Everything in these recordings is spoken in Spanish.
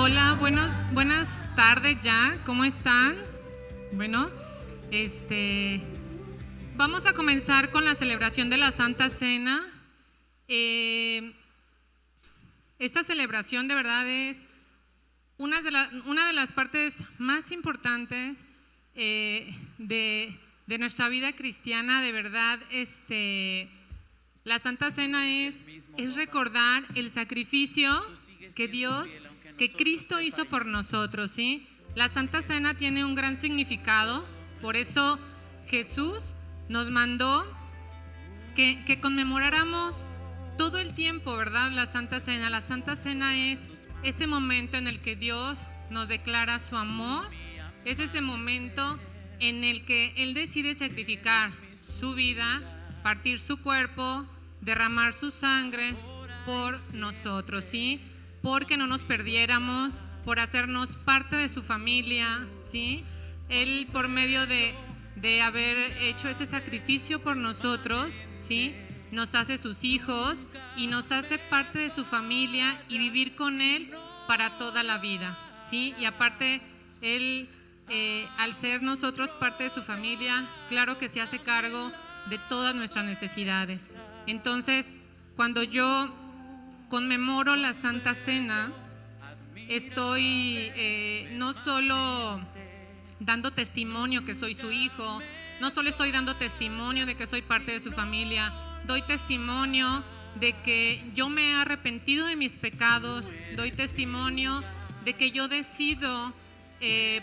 Hola, buenas tardes ya, ¿cómo están? Bueno, vamos a comenzar con la celebración de la Santa Cena. Esta celebración de verdad es una de las partes más importantes de nuestra vida cristiana. De verdad, la Santa Cena es recordar el sacrificio que Cristo hizo por nosotros, ¿sí? La Santa Cena tiene un gran significado, por eso Jesús nos mandó que conmemoráramos todo el tiempo, ¿verdad? La Santa Cena. La Santa Cena es ese momento en el que Dios nos declara su amor, es ese momento en el que Él decide sacrificar su vida, partir su cuerpo, derramar su sangre por nosotros, ¿sí? Porque no nos perdiéramos, por hacernos parte de su familia, ¿sí? Él, por medio de haber hecho ese sacrificio por nosotros, ¿sí?, nos hace sus hijos y nos hace parte de su familia y vivir con Él para toda la vida, ¿sí? Y aparte, Él, al ser nosotros parte de su familia, claro que se hace cargo de todas nuestras necesidades. Entonces, cuando yo conmemoro la Santa Cena, estoy no solo dando testimonio que soy su hijo, no solo estoy dando testimonio de que soy parte de su familia, doy testimonio de que yo me he arrepentido de mis pecados, doy testimonio de que yo decido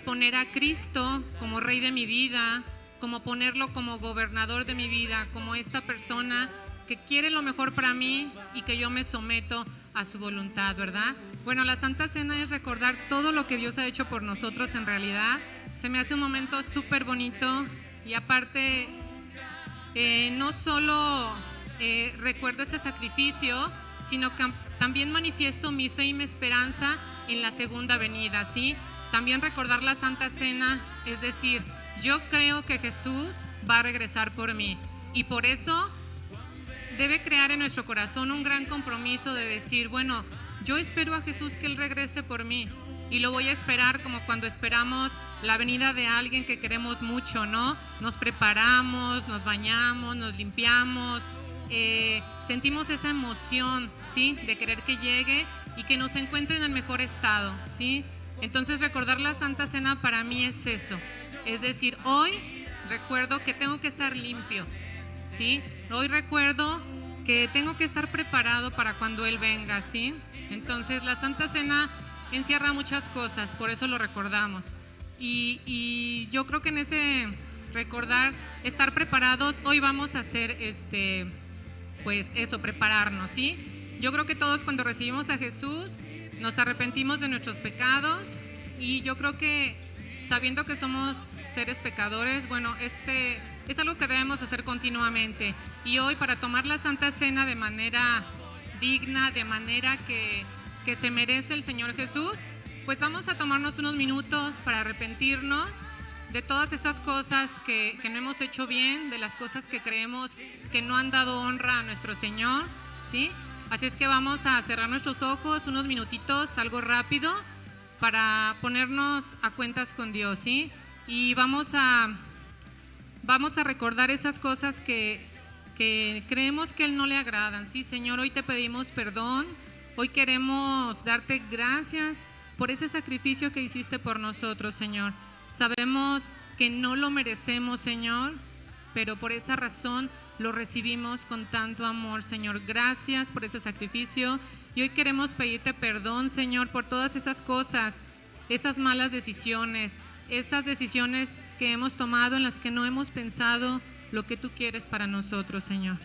poner a Cristo como Rey de mi vida, como ponerlo como gobernador de mi vida, como esta persona que quiere lo mejor para mí y que yo me someto a su voluntad, ¿verdad? Bueno, la Santa Cena es recordar todo lo que Dios ha hecho por nosotros en realidad. Se me hace un momento súper bonito y aparte no solo recuerdo este sacrificio, sino que también manifiesto mi fe y mi esperanza en la segunda venida, ¿sí? También recordar la Santa Cena, es decir, yo creo que Jesús va a regresar por mí y por eso debe crear en nuestro corazón un gran compromiso de decir, bueno, yo espero a Jesús que Él regrese por mí y lo voy a esperar como cuando esperamos la venida de alguien que queremos mucho, ¿no? Nos preparamos, nos bañamos, nos limpiamos, sentimos esa emoción, ¿sí?, de querer que llegue y que nos encuentre en el mejor estado, ¿sí? Entonces recordar la Santa Cena para mí es eso, es decir, hoy recuerdo que tengo que estar limpio, ¿sí? Hoy recuerdo que tengo que estar preparado para cuando Él venga, ¿sí? Entonces la Santa Cena encierra muchas cosas, por eso lo recordamos. Y yo creo que en ese recordar, estar preparados, hoy vamos a hacer pues eso, prepararnos, ¿sí? Yo creo que todos cuando recibimos a Jesús nos arrepentimos de nuestros pecados y yo creo que sabiendo que somos seres pecadores, bueno, es algo que debemos hacer continuamente. Y hoy, para tomar la Santa Cena de manera digna, de manera que se merece el Señor Jesús, pues vamos a tomarnos unos minutos para arrepentirnos de todas esas cosas que no hemos hecho bien, de las cosas que creemos que no han dado honra a nuestro Señor, ¿sí? Así es que vamos a cerrar nuestros ojos unos minutitos, algo rápido, para ponernos a cuentas con Dios, ¿sí? Y vamos a recordar esas cosas que creemos que Él no le agradan, ¿sí? Señor, hoy te pedimos perdón, hoy queremos darte gracias por ese sacrificio que hiciste por nosotros, Señor. Sabemos que no lo merecemos, Señor, pero por esa razón lo recibimos con tanto amor, Señor. Gracias por ese sacrificio y hoy queremos pedirte perdón, Señor, por todas esas cosas, esas malas decisiones, esas decisiones que hemos tomado en las que no hemos pensado lo que tú quieres para nosotros, Señor.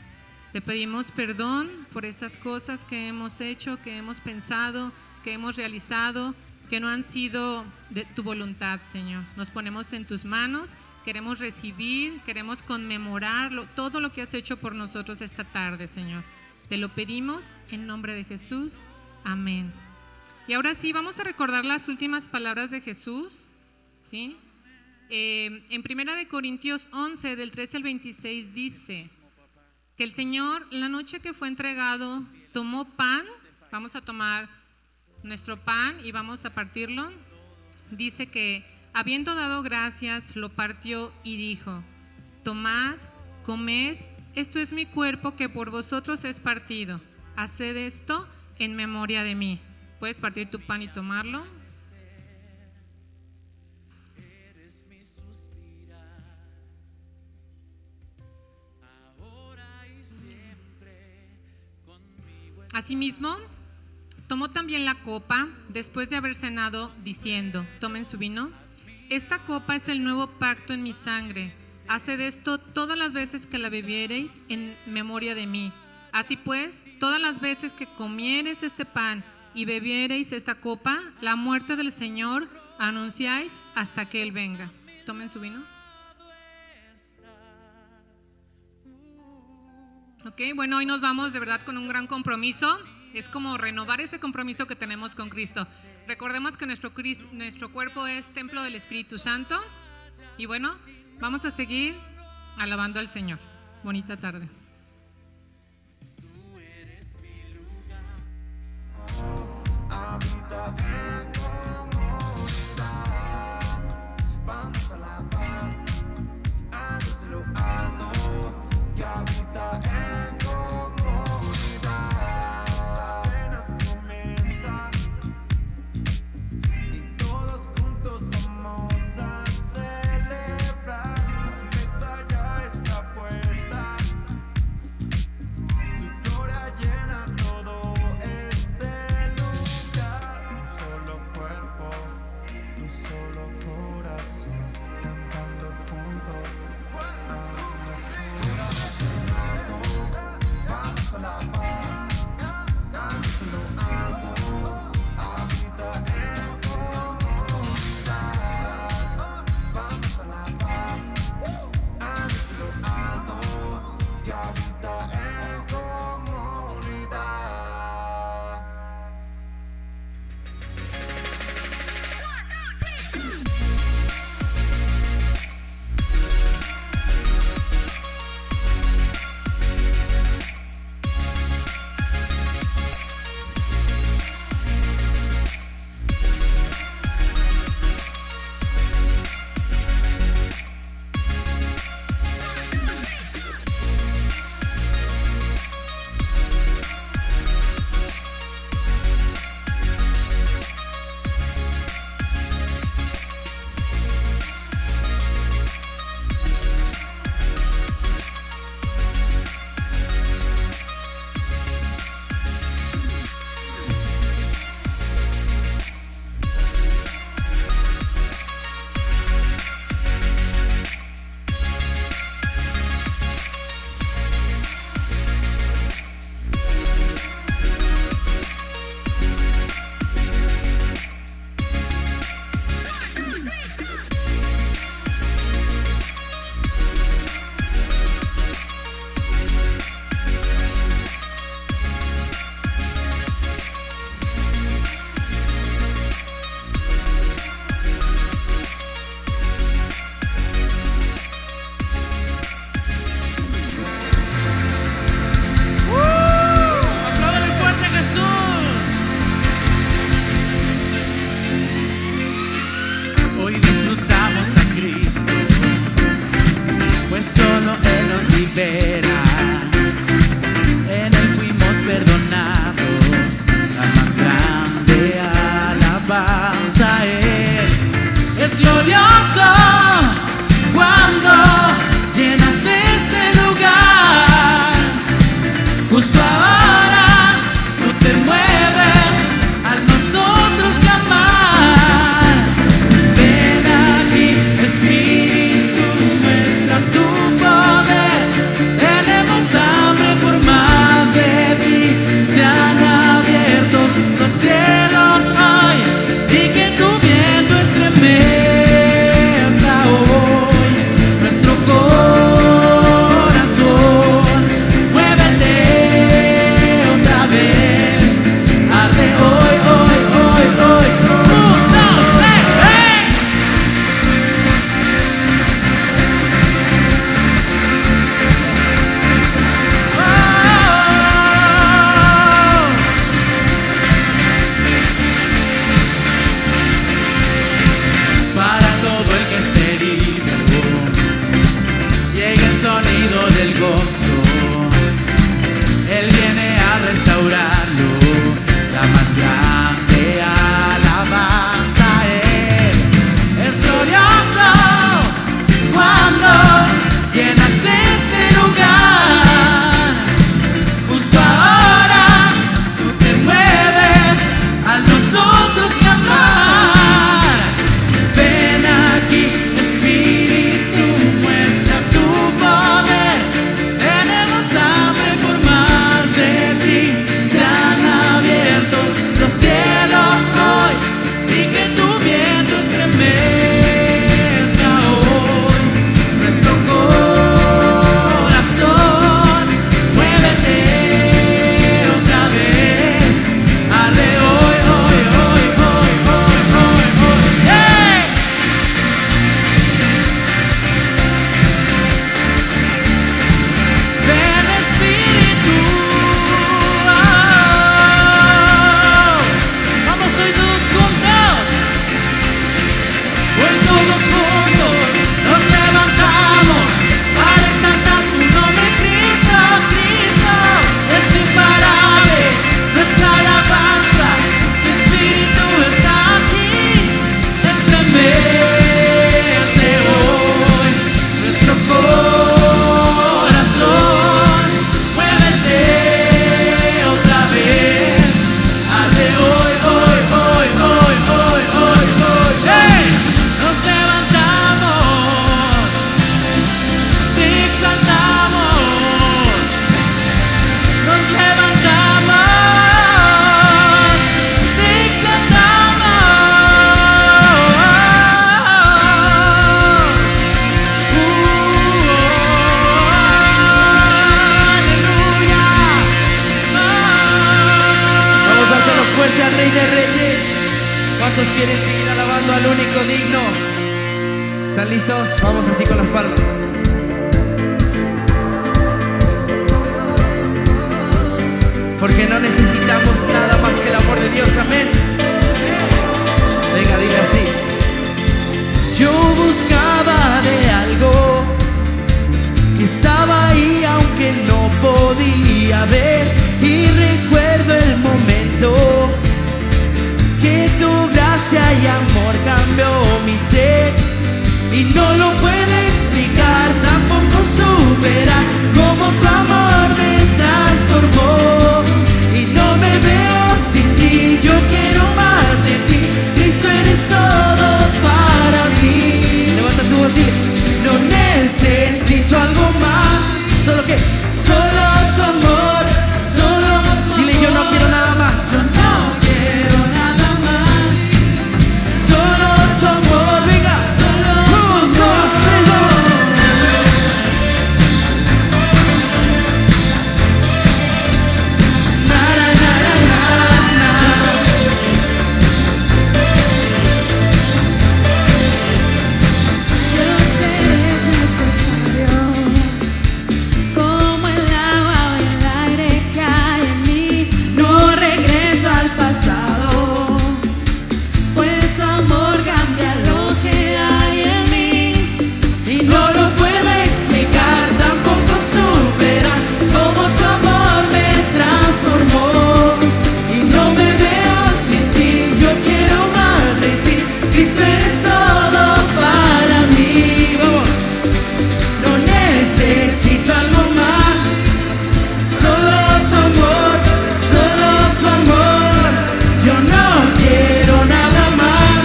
Te pedimos perdón por esas cosas que hemos hecho, que hemos pensado, que hemos realizado, que no han sido de tu voluntad, Señor. Nos ponemos en tus manos, queremos recibir, queremos conmemorar todo lo que has hecho por nosotros esta tarde, Señor. Te lo pedimos en nombre de Jesús. Amén. Y ahora sí, vamos a recordar las últimas palabras de Jesús, ¿sí? En 1 Corintios 11, del 13 al 26, dice que el Señor, la noche que fue entregado, tomó pan. Vamos a tomar nuestro pan y vamos a partirlo. Dice que habiendo dado gracias, lo partió y dijo: tomad, comed, esto es mi cuerpo que por vosotros es partido. Haced esto en memoria de mí. Puedes partir tu pan y tomarlo. Asimismo, tomó también la copa después de haber cenado, diciendo: tomen su vino. Esta copa es el nuevo pacto en mi sangre. Haced esto todas las veces que la bebiereis en memoria de mí. Así pues, todas las veces que comiereis este pan y bebiereis esta copa, la muerte del Señor anunciáis hasta que Él venga. Tomen su vino. Ok, bueno, hoy nos vamos de verdad con un gran compromiso. Es como renovar ese compromiso que tenemos con Cristo. Recordemos que nuestro cuerpo es templo del Espíritu Santo. Y bueno, vamos a seguir alabando al Señor. Bonita tarde. Vamos a alabar a Dios de lo alto, que habita en comunidad. Apenas comienza y todos juntos vamos a celebrar. La mesa ya está puesta Vamos así con las palmas. Porque no necesitamos nada más que el amor de Dios, amén. Venga, diga así. Yo buscaba de algo que estaba ahí aunque no podía ver. Y recuerdo el momento que tu gracia y amor cambió mi ser. Y no lo puedo explicar, tampoco superar cómo tu amor me transformó. Y no me veo sin ti, yo quiero más de ti. Cristo, eres todo para mí. Levanta tu voz y dile: no necesito algo más, solo que, solo tu amor, solo tu amor. Dile: yo no quiero nada más. Yo no quiero nada más, solo tu amor. Venga, un, dos, tres, na, na, na, na, na. Yo sé es necesario, como el agua o el aire cae en mí. No regreso al pasado, pues tu amor cambia lo que hay en mí. Y no lo puedo explicar, tampoco superar cómo tu amor me transformó. Y no me veo sin ti, yo quiero más de ti. Cristo, eres todo para mí. Vamos, no necesito algo más, solo tu amor, solo tu amor. Yo no quiero nada más,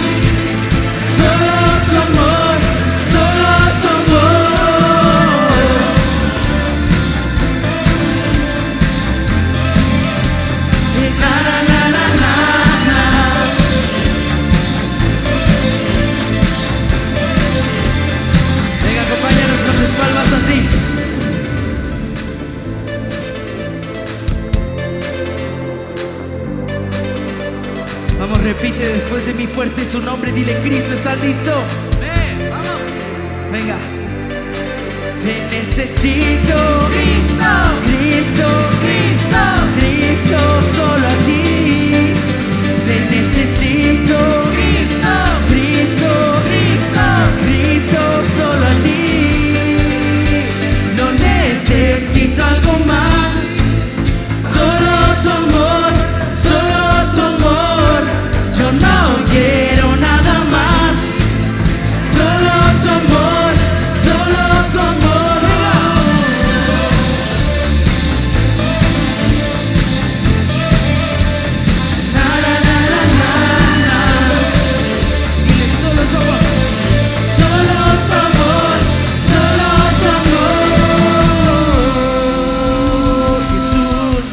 solo tu amor, solo tu amor. Na, na, na, na, na, na. Venga, acompáñanos con tus palmas así. Vamos, repite después de mí fuerte su nombre. Dile: Cristo, ¿estás listo? Ven, vamos. Venga. Te necesito, Cristo, Cristo, Cristo, Cristo, solo a ti. Te necesito, Cristo, Cristo, Cristo, Cristo, solo a ti. No necesito algo más, solo tu amor, solo tu amor. Yo no quiero nada más, solo tu amor, solo tu amor. Na, na, na, na, na, na. Dile: solo tu amor, solo tu amor, solo tu amor. Jesús,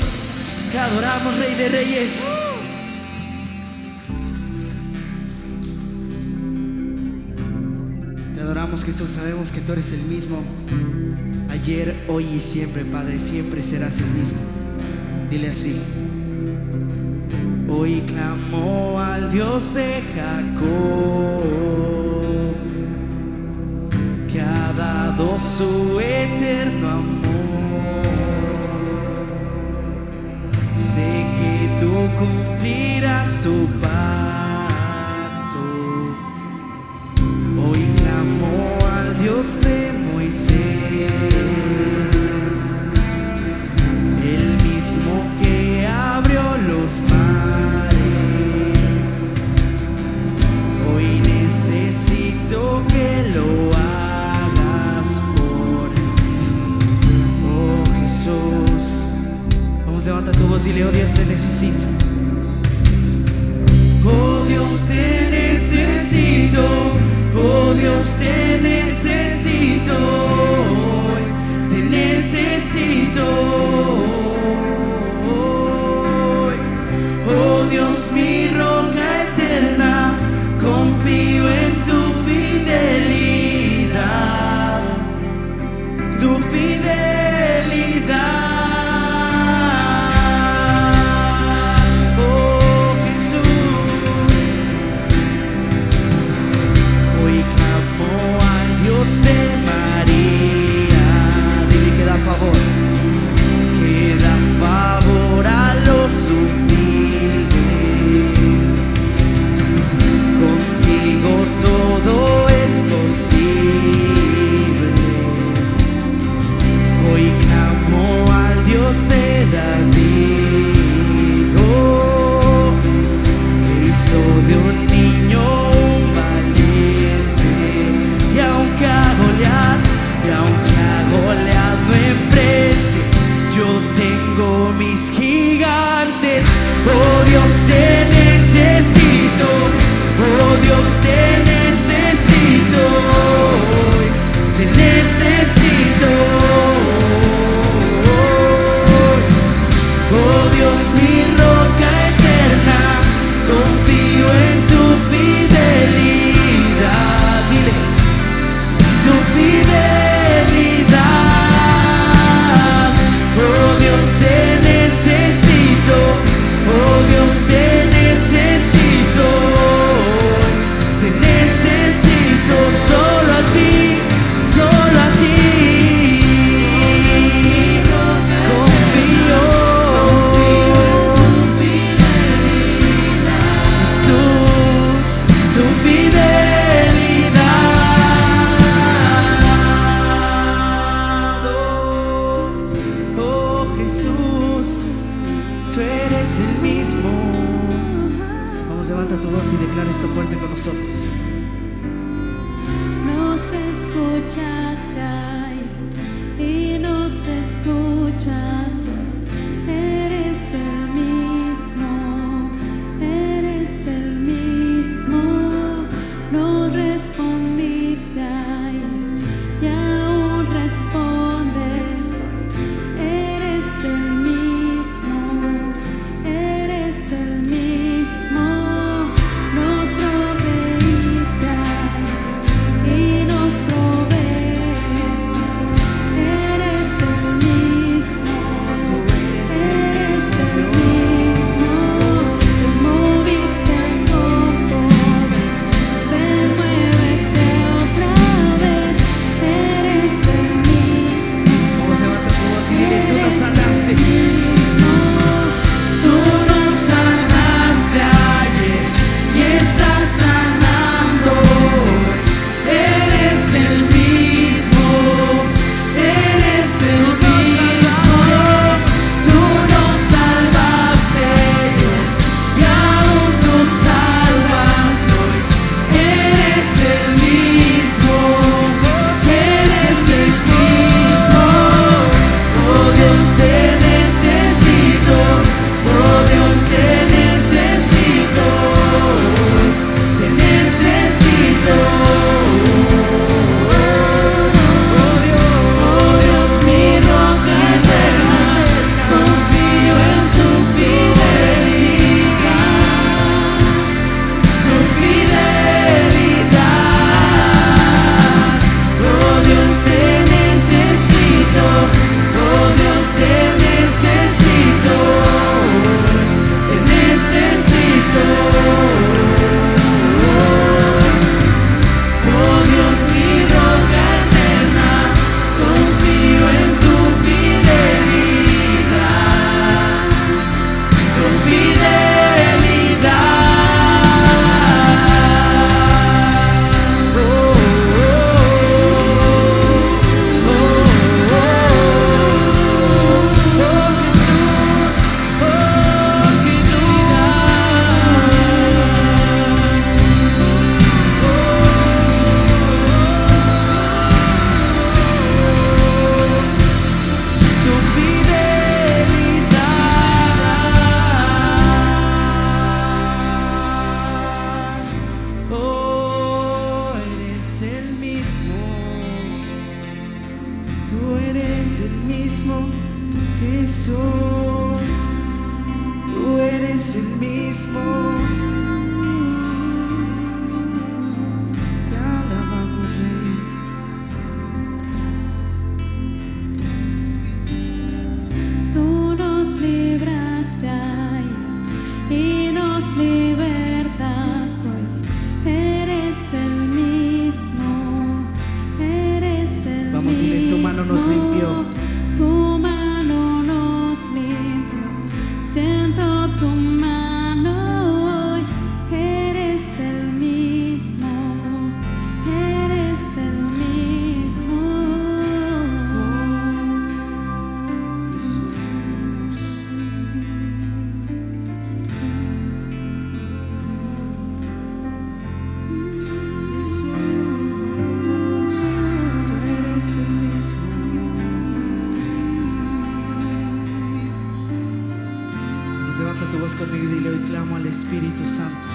te adoramos, Rey de Reyes. Te adoramos, Jesús. Sabemos que tú eres el mismo ayer, hoy y siempre, Padre. Siempre serás el mismo. Dile así: hoy clamo al Dios de Jacob, que ha dado su eterno amor. Sé que tú cumplirás tu pacto. Hoy clamo al Dios de Moisés, el mismo que abrió los mares. Hoy necesito que lo hagas por mí. Oh Jesús, vamos, levanta tu voz y dile: oh Dios, te necesito. Oh Dios, te necesito. Oh Dios, te necesito. Hoy te necesito. Hoy. Oh Dios, mi roca eterna, confío en tu fidelidad, tu fidelidad. Oh Jesús, hoy clamo al Dios eres el mismo, Jesús. Tú eres el mismo. Te alabamos, Rey. Tú nos libraste ayer y nos libertas hoy. Eres el mismo, eres el mismo. Vamos, dile, tu mano nos limpió. Tu mano nos limpió. Siento tu mano hoy. Eres el mismo, eres el mismo. Levanta tu voz conmigo y dile: hoy clamo al Espíritu Santo.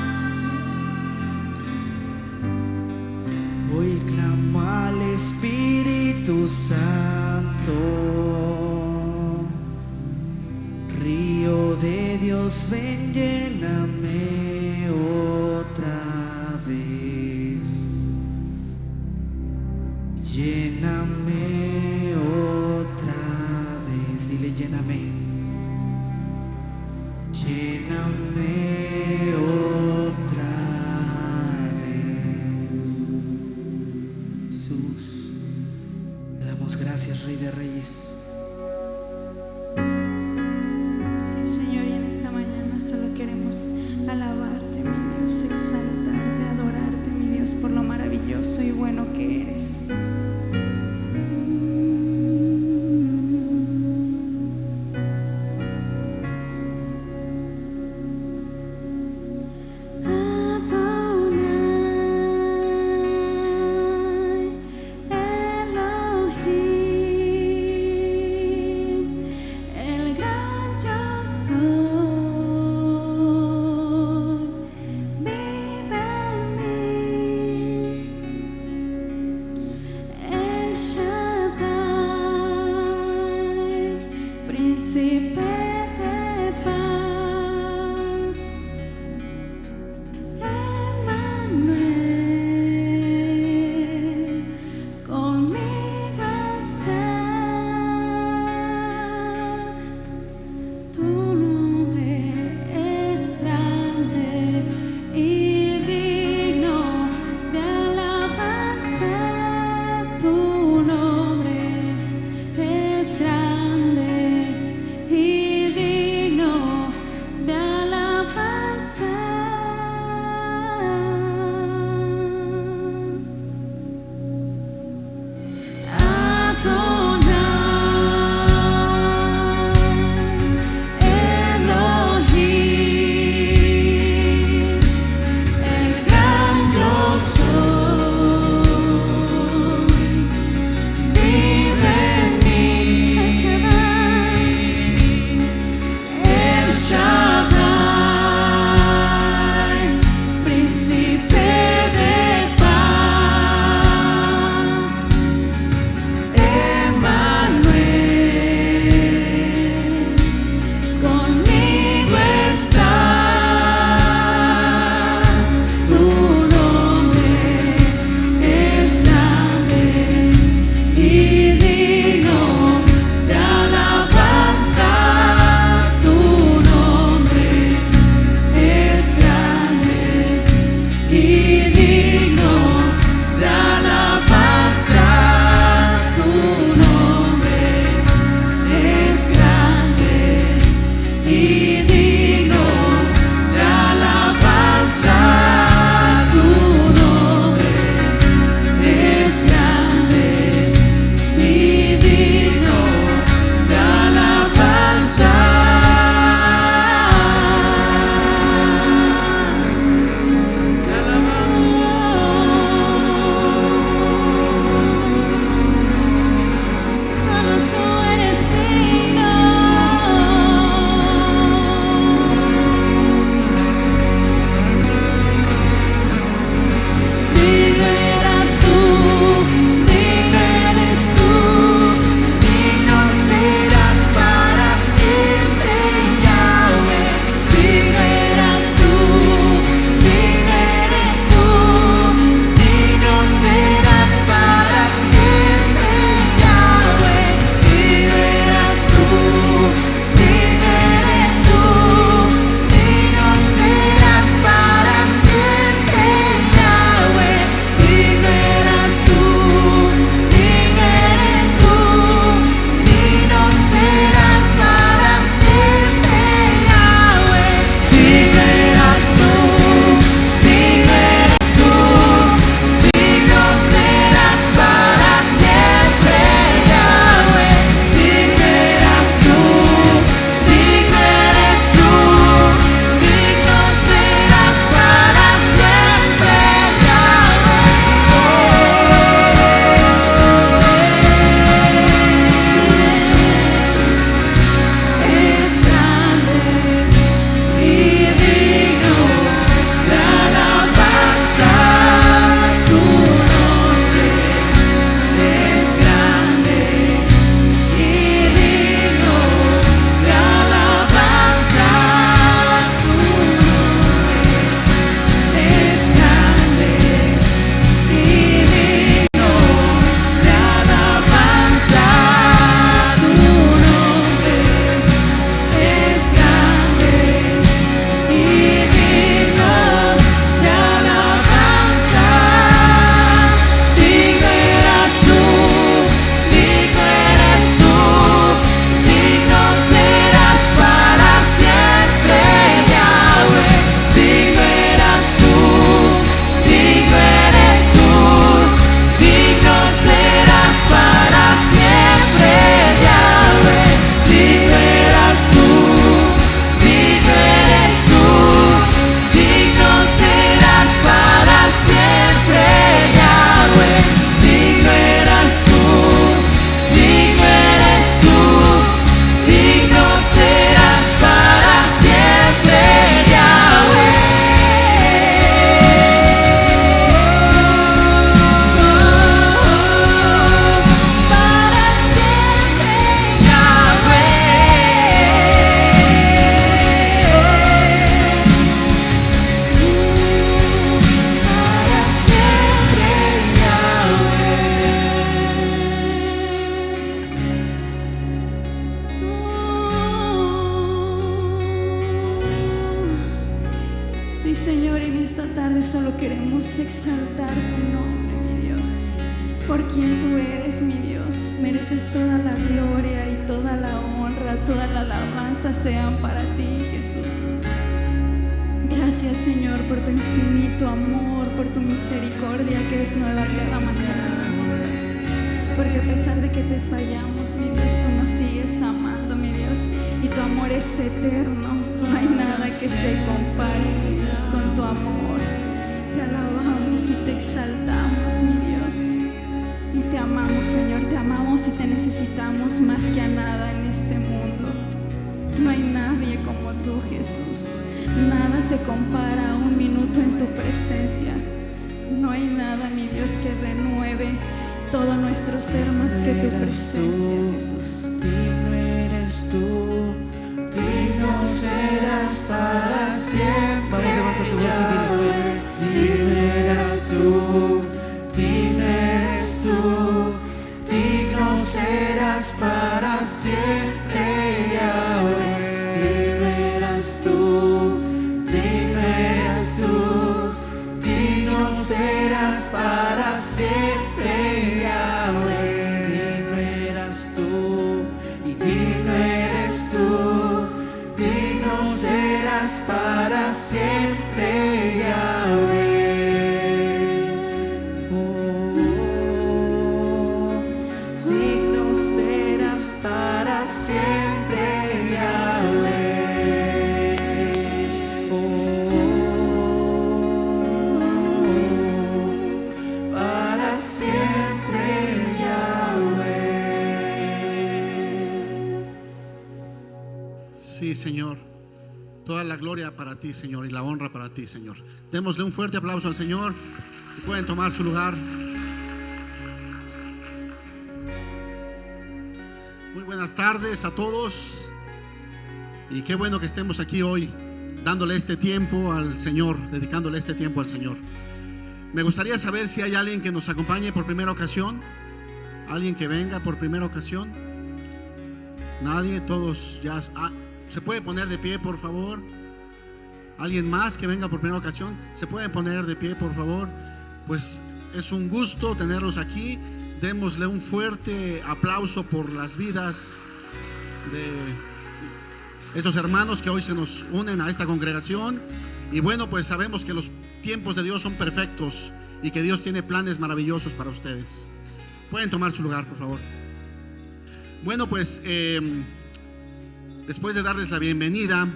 Hoy clamo al Espíritu Santo. Río de Dios, ven, lléname otra vez. Lléname otra vez. Dile: lléname. Lléname otra vez. Jesús, te damos gracias, Rey de Reyes. Sí, Señor, y en esta mañana solo queremos alabarte, mi Dios, exaltarte, adorarte, mi Dios, por lo maravilloso y bueno que eres. Adonai, Elohim. tarde solo queremos exaltar tu nombre, mi Dios, por quien tú eres, mi Dios. Mereces toda la gloria y toda la honra, toda la alabanza sean para ti, Jesús. Gracias, Señor, por tu infinito amor, por tu misericordia que es nueva cada mañana, mi Dios. Porque a pesar de que te fallamos, mi Dios, tú nos sigues amando, mi Dios, y tu amor es eterno. No hay nada que se compare, mi Dios, con tu amor. Te alabamos y te exaltamos, mi Dios, y te amamos, Señor, te amamos y te necesitamos más que a nada en este mundo. No hay nadie como tú, Jesús. Nada se compara a un minuto en tu presencia. No hay nada, mi Dios, que renueve todo nuestro ser más que tu presencia, Jesús. Digno eres tú, digno serás para siempre. Vamos, levanta tu voz y dile: digno eres tú, digno eres tú, digno serás para siempre, Yahweh. Digno eres tú, digno eres tú, digno serás para siempre, Yahweh. Digno eres tú y digno eres tú, digno serás para siempre, Yahweh. Digno serás para siempre, Yahweh. Para siempre, Yahweh. Sí, Señor. Toda la gloria para ti, Señor, y la honra para ti, Señor. Démosle un fuerte aplauso al Señor y pueden tomar su lugar. Muy buenas tardes a todos y qué bueno que estemos aquí hoy dándole este tiempo al Señor, dedicándole este tiempo al Señor. Me gustaría saber si hay alguien que nos acompañe por primera ocasión, alguien que venga por primera ocasión. Nadie, todos ya. ¿Se puede poner de pie, por favor? ¿Alguien más que venga por primera ocasión? ¿Se puede poner de pie, por favor? Pues es un gusto tenerlos aquí. Démosle un fuerte aplauso por las vidas de estos hermanos que hoy se nos unen a esta congregación. Y bueno, pues sabemos que los tiempos de Dios son perfectos y que Dios tiene planes maravillosos para ustedes. Pueden tomar su lugar, por favor. Bueno, pues después de darles la bienvenida,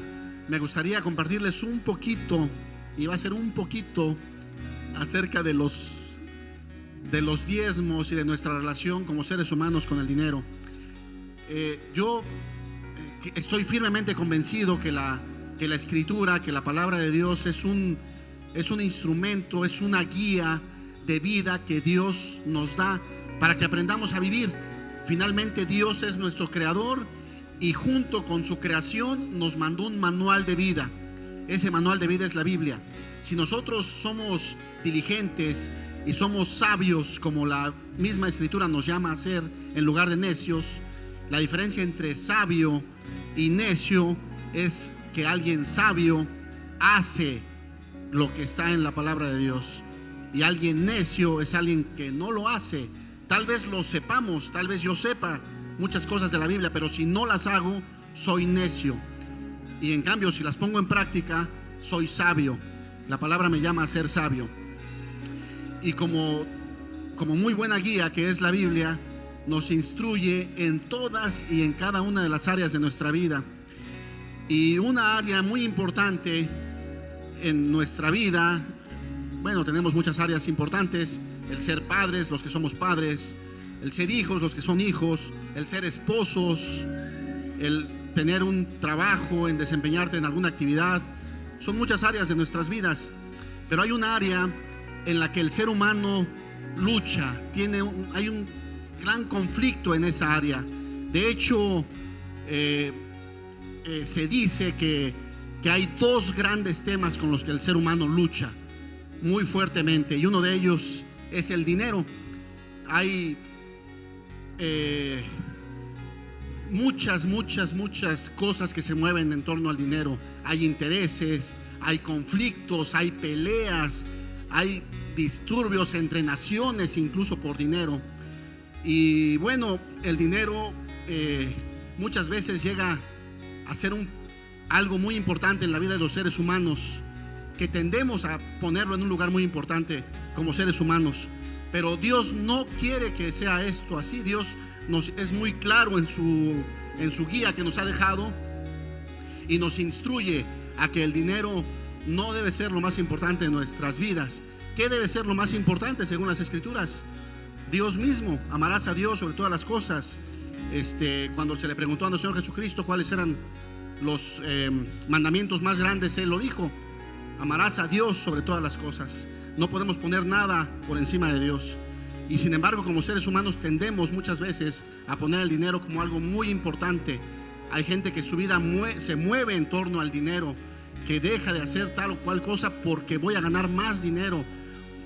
me gustaría compartirles un poquito, y va a ser un poquito, acerca de los diezmos y de nuestra relación como seres humanos con el dinero. Yo estoy firmemente convencido que la Escritura, que la palabra de Dios es un instrumento, es una guía de vida que Dios nos da para que aprendamos a vivir. Finalmente Dios es nuestro creador y junto con su creación nos mandó un manual de vida. Ese manual de vida es la Biblia. Si nosotros somos diligentes y somos sabios, como la misma Escritura nos llama a ser, en lugar de necios, la diferencia entre sabio y necio es que alguien sabio hace lo que está en la palabra de Dios, y alguien necio es alguien que no lo hace. Tal vez lo sepamos, tal vez yo sepa muchas cosas de la Biblia, pero si no las hago, soy necio. Y en cambio, si las pongo en práctica, soy sabio. La palabra me llama a ser sabio. Y como muy buena guía que es la Biblia, nos instruye en todas y en cada una de las áreas de nuestra vida. Y una área muy importante en nuestra vida, bueno, tenemos muchas áreas importantes: el ser padres, los que somos padres; el ser hijos, los que son hijos; el ser esposos; el tener un trabajo, en desempeñarte en alguna actividad. Son muchas áreas de nuestras vidas, pero hay una área en la que el ser humano lucha. Hay un gran conflicto en esa área. De hecho, se dice que hay dos grandes temas con los que el ser humano lucha muy fuertemente, y uno de ellos es el dinero. Hay muchas cosas que se mueven en torno al dinero. Hay intereses, hay conflictos, hay peleas, hay disturbios entre naciones, incluso por dinero. Y bueno, el dinero muchas veces llega a ser algo muy importante en la vida de los seres humanos, que tendemos a ponerlo en un lugar muy importante como seres humanos. Pero Dios no quiere que sea esto así. Dios es muy claro en su guía que nos ha dejado, y nos instruye a que el dinero no debe ser lo más importante en nuestras vidas. ¿Qué debe ser lo más importante según las Escrituras? Dios mismo. Amarás a Dios sobre todas las cosas. Cuando se le preguntó a nuestro Señor Jesucristo cuáles eran los mandamientos más grandes, Él lo dijo: amarás a Dios sobre todas las cosas. No podemos poner nada por encima de Dios. Y sin embargo, como seres humanos tendemos muchas veces a poner el dinero como algo muy importante. Hay gente que su vida se mueve en torno al dinero, que deja de hacer tal o cual cosa porque voy a ganar más dinero,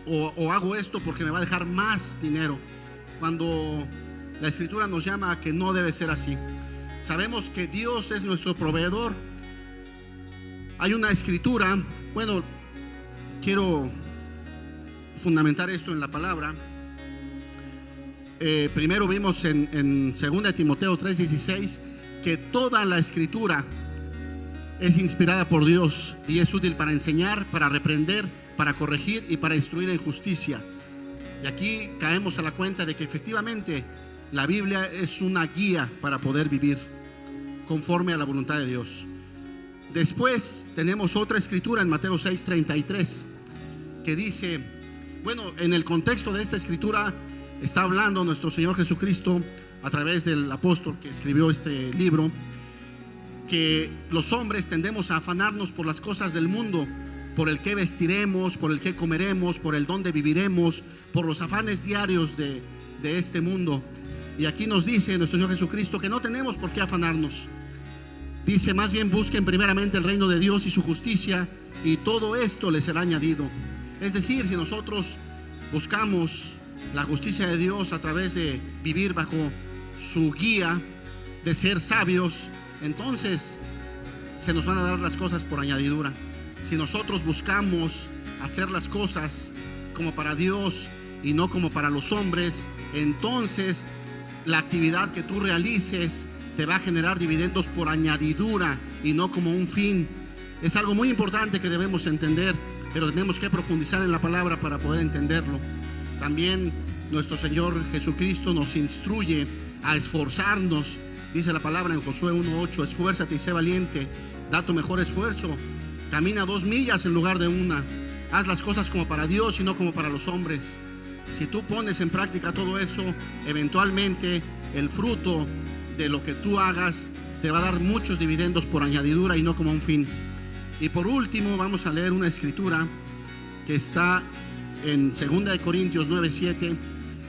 o hago esto porque me va a dejar más dinero, cuando la Escritura nos llama a que no debe ser así. Sabemos que Dios es nuestro proveedor. Hay una escritura, bueno, quiero fundamentar esto en la palabra. Primero vimos en 2 Timoteo 3:16 que toda la escritura es inspirada por Dios y es útil para enseñar, para reprender, para corregir y para instruir en justicia. Y aquí caemos a la cuenta de que efectivamente la Biblia es una guía para poder vivir conforme a la voluntad de Dios. Después tenemos otra escritura en Mateo 6:33 que dice, bueno, en el contexto de esta escritura está hablando nuestro Señor Jesucristo a través del apóstol que escribió este libro, que los hombres tendemos a afanarnos por las cosas del mundo, por el que vestiremos, por el que comeremos, por el dónde viviremos, por los afanes diarios de este mundo. Y aquí nos dice nuestro Señor Jesucristo que no tenemos por qué afanarnos. Dice, más bien busquen primeramente el reino de Dios y su justicia, y todo esto les será añadido. Es decir, si nosotros buscamos la justicia de Dios a través de vivir bajo su guía, de ser sabios, entonces se nos van a dar las cosas por añadidura. Si nosotros buscamos hacer las cosas como para Dios y no como para los hombres, entonces la actividad que tú realices te va a generar dividendos por añadidura y no como un fin. Es algo muy importante que debemos entender, pero tenemos que profundizar en la palabra para poder entenderlo. También nuestro Señor Jesucristo nos instruye a esforzarnos. Dice la palabra en Josué 1:8, esfuérzate y sé valiente, da tu mejor esfuerzo, camina 2 millas en lugar de 1, haz las cosas como para Dios y no como para los hombres. Si tú pones en práctica todo eso, eventualmente el fruto de lo que tú hagas te va a dar muchos dividendos por añadidura y no como un fin. Y por último vamos a leer una escritura que está en 2 Corintios 9:7,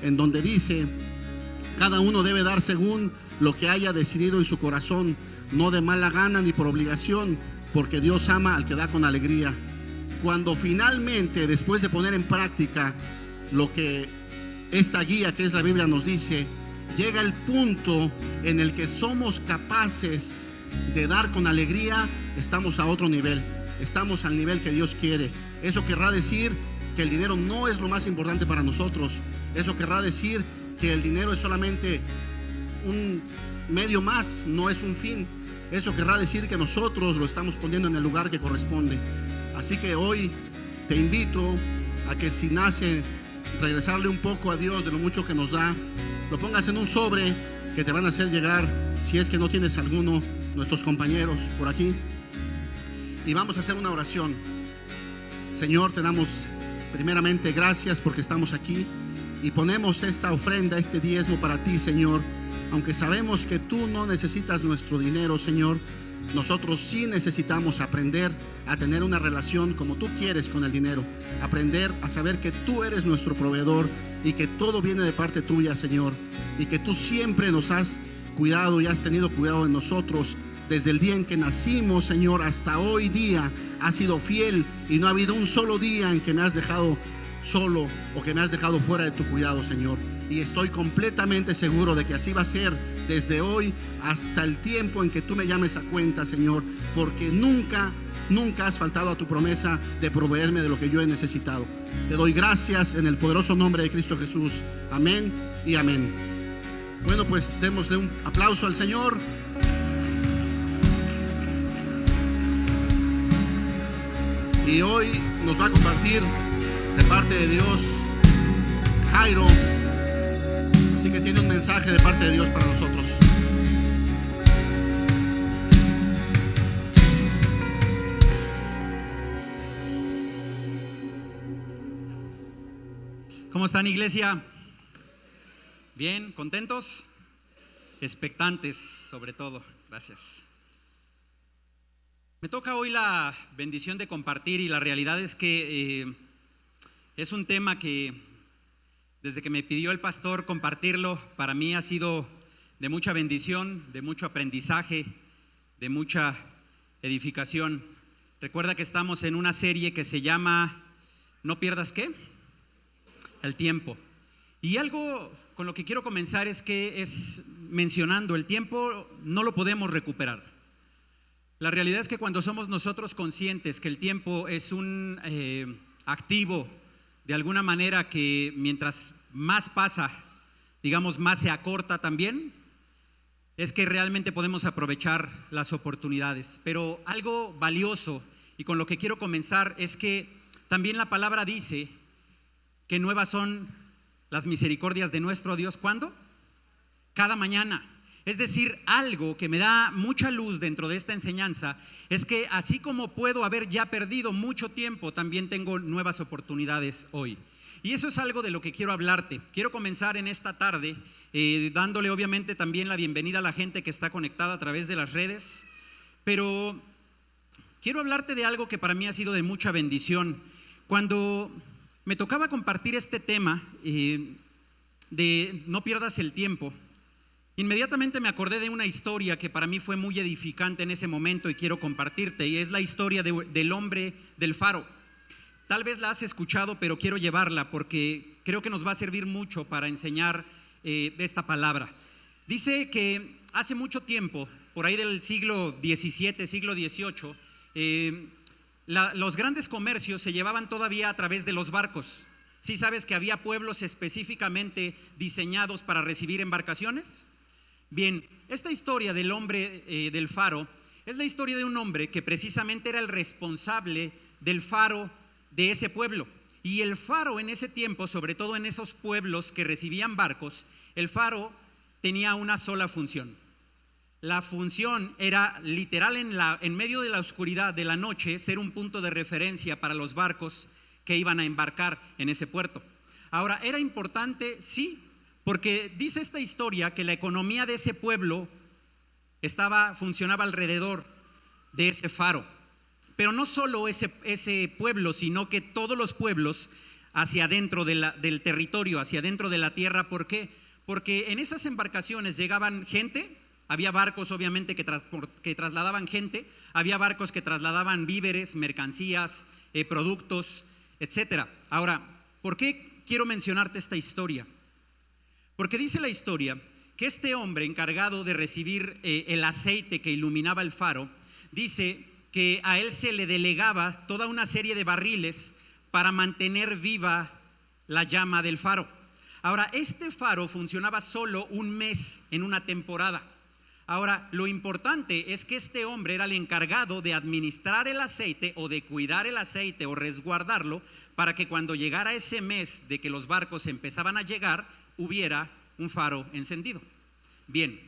en donde dice, cada uno debe dar según lo que haya decidido en su corazón, no de mala gana ni por obligación, porque Dios ama al que da con alegría. Cuando finalmente, después de poner en práctica lo que esta guía que es la Biblia nos dice, llega el punto en el que somos capaces de dar con alegría, estamos a otro nivel, estamos al nivel que Dios quiere. Eso querrá decir que el dinero no es lo más importante para nosotros. Eso querrá decir que el dinero es solamente un medio más, no es un fin. Eso querrá decir que nosotros lo estamos poniendo en el lugar que corresponde. Así que hoy te invito a que si nace regresarle un poco a Dios de lo mucho que nos da, lo pongas en un sobre que te van a hacer llegar, si es que no tienes alguno, nuestros compañeros por aquí. Y vamos a hacer una oración. Señor, te damos primeramente gracias porque estamos aquí y ponemos esta ofrenda, este diezmo para ti, Señor. Aunque sabemos que tú no necesitas nuestro dinero, Señor, nosotros sí necesitamos aprender a tener una relación como tú quieres con el dinero. Aprender a saber que tú eres nuestro proveedor y que todo viene de parte tuya, Señor. Y que tú siempre nos has cuidado y has tenido cuidado de nosotros. Desde el día en que nacimos, Señor, hasta hoy día has sido fiel y no ha habido un solo día en que me has dejado solo o que me has dejado fuera de tu cuidado, Señor. y estoy completamente seguro de que así va a ser desde hoy hasta el tiempo en que tú me llames a cuenta, Señor, porque nunca has faltado a tu promesa de proveerme de lo que yo he necesitado. Te doy gracias en el poderoso nombre de Cristo Jesús. Amén y amén. Bueno, pues démosle un aplauso al Señor. Y hoy nos va a compartir de parte de Dios Jairo. Así que tiene un mensaje de parte de Dios para nosotros. ¿Cómo están, iglesia? ¿Bien? ¿Contentos? Expectantes, sobre todo. Gracias. Me toca hoy la bendición de compartir, y la realidad es que es un tema que desde que me pidió el pastor compartirlo, para mí ha sido de mucha bendición, de mucho aprendizaje, de mucha edificación. Recuerda que estamos en una serie que se llama ¿No pierdas qué? El tiempo. Y algo con lo que quiero comenzar es mencionando, el tiempo no lo podemos recuperar. La realidad es que cuando somos nosotros conscientes que el tiempo es un activo, de alguna manera, que mientras más pasa, digamos, más se acorta también, es que realmente podemos aprovechar las oportunidades. Pero algo valioso, y con lo que quiero comenzar, es que también la palabra dice que nuevas son las misericordias de nuestro Dios. ¿Cuándo? Cada mañana. Es decir, algo que me da mucha luz dentro de esta enseñanza es que así como puedo haber ya perdido mucho tiempo, también tengo nuevas oportunidades hoy. Y eso es algo de lo que quiero hablarte. Quiero comenzar en esta tarde dándole obviamente también la bienvenida a la gente que está conectada a través de las redes, pero quiero hablarte de algo que para mí ha sido de mucha bendición. Cuando me tocaba compartir este tema de no pierdas el tiempo, inmediatamente me acordé de una historia que para mí fue muy edificante en ese momento y quiero compartirte, y es la historia del hombre del faro. Tal vez la has escuchado, pero quiero llevarla porque creo que nos va a servir mucho para enseñar esta palabra. Dice que hace mucho tiempo, por ahí del siglo XVII, siglo XVIII, los grandes comercios se llevaban todavía a través de los barcos. ¿Sí sabes que había pueblos específicamente diseñados para recibir embarcaciones? Bien, esta historia del hombre del faro es la historia de un hombre que precisamente era el responsable del faro de ese pueblo. Y el faro en ese tiempo, sobre todo en esos pueblos que recibían barcos, el faro tenía una sola función. La función era literal en medio de la oscuridad de la noche ser un punto de referencia para los barcos que iban a embarcar en ese puerto. Ahora, ¿era importante? Sí, porque dice esta historia que la economía de ese pueblo funcionaba alrededor de ese faro. Pero no solo ese pueblo, sino que todos los pueblos hacia adentro del territorio, hacia adentro de la tierra. ¿Por qué? Porque en esas embarcaciones llegaban gente. Había barcos obviamente que trasladaban gente, había barcos que trasladaban víveres, mercancías, productos, etcétera. Ahora, ¿por qué quiero mencionarte esta historia? Porque dice la historia que este hombre encargado de recibir el aceite que iluminaba el faro, dice que a él se le delegaba toda una serie de barriles para mantener viva la llama del faro. Ahora, este faro funcionaba solo un mes en una temporada. Ahora, lo importante es que este hombre era el encargado de administrar el aceite o de cuidar el aceite o resguardarlo para que cuando llegara ese mes de que los barcos empezaban a llegar, hubiera un faro encendido. Bien,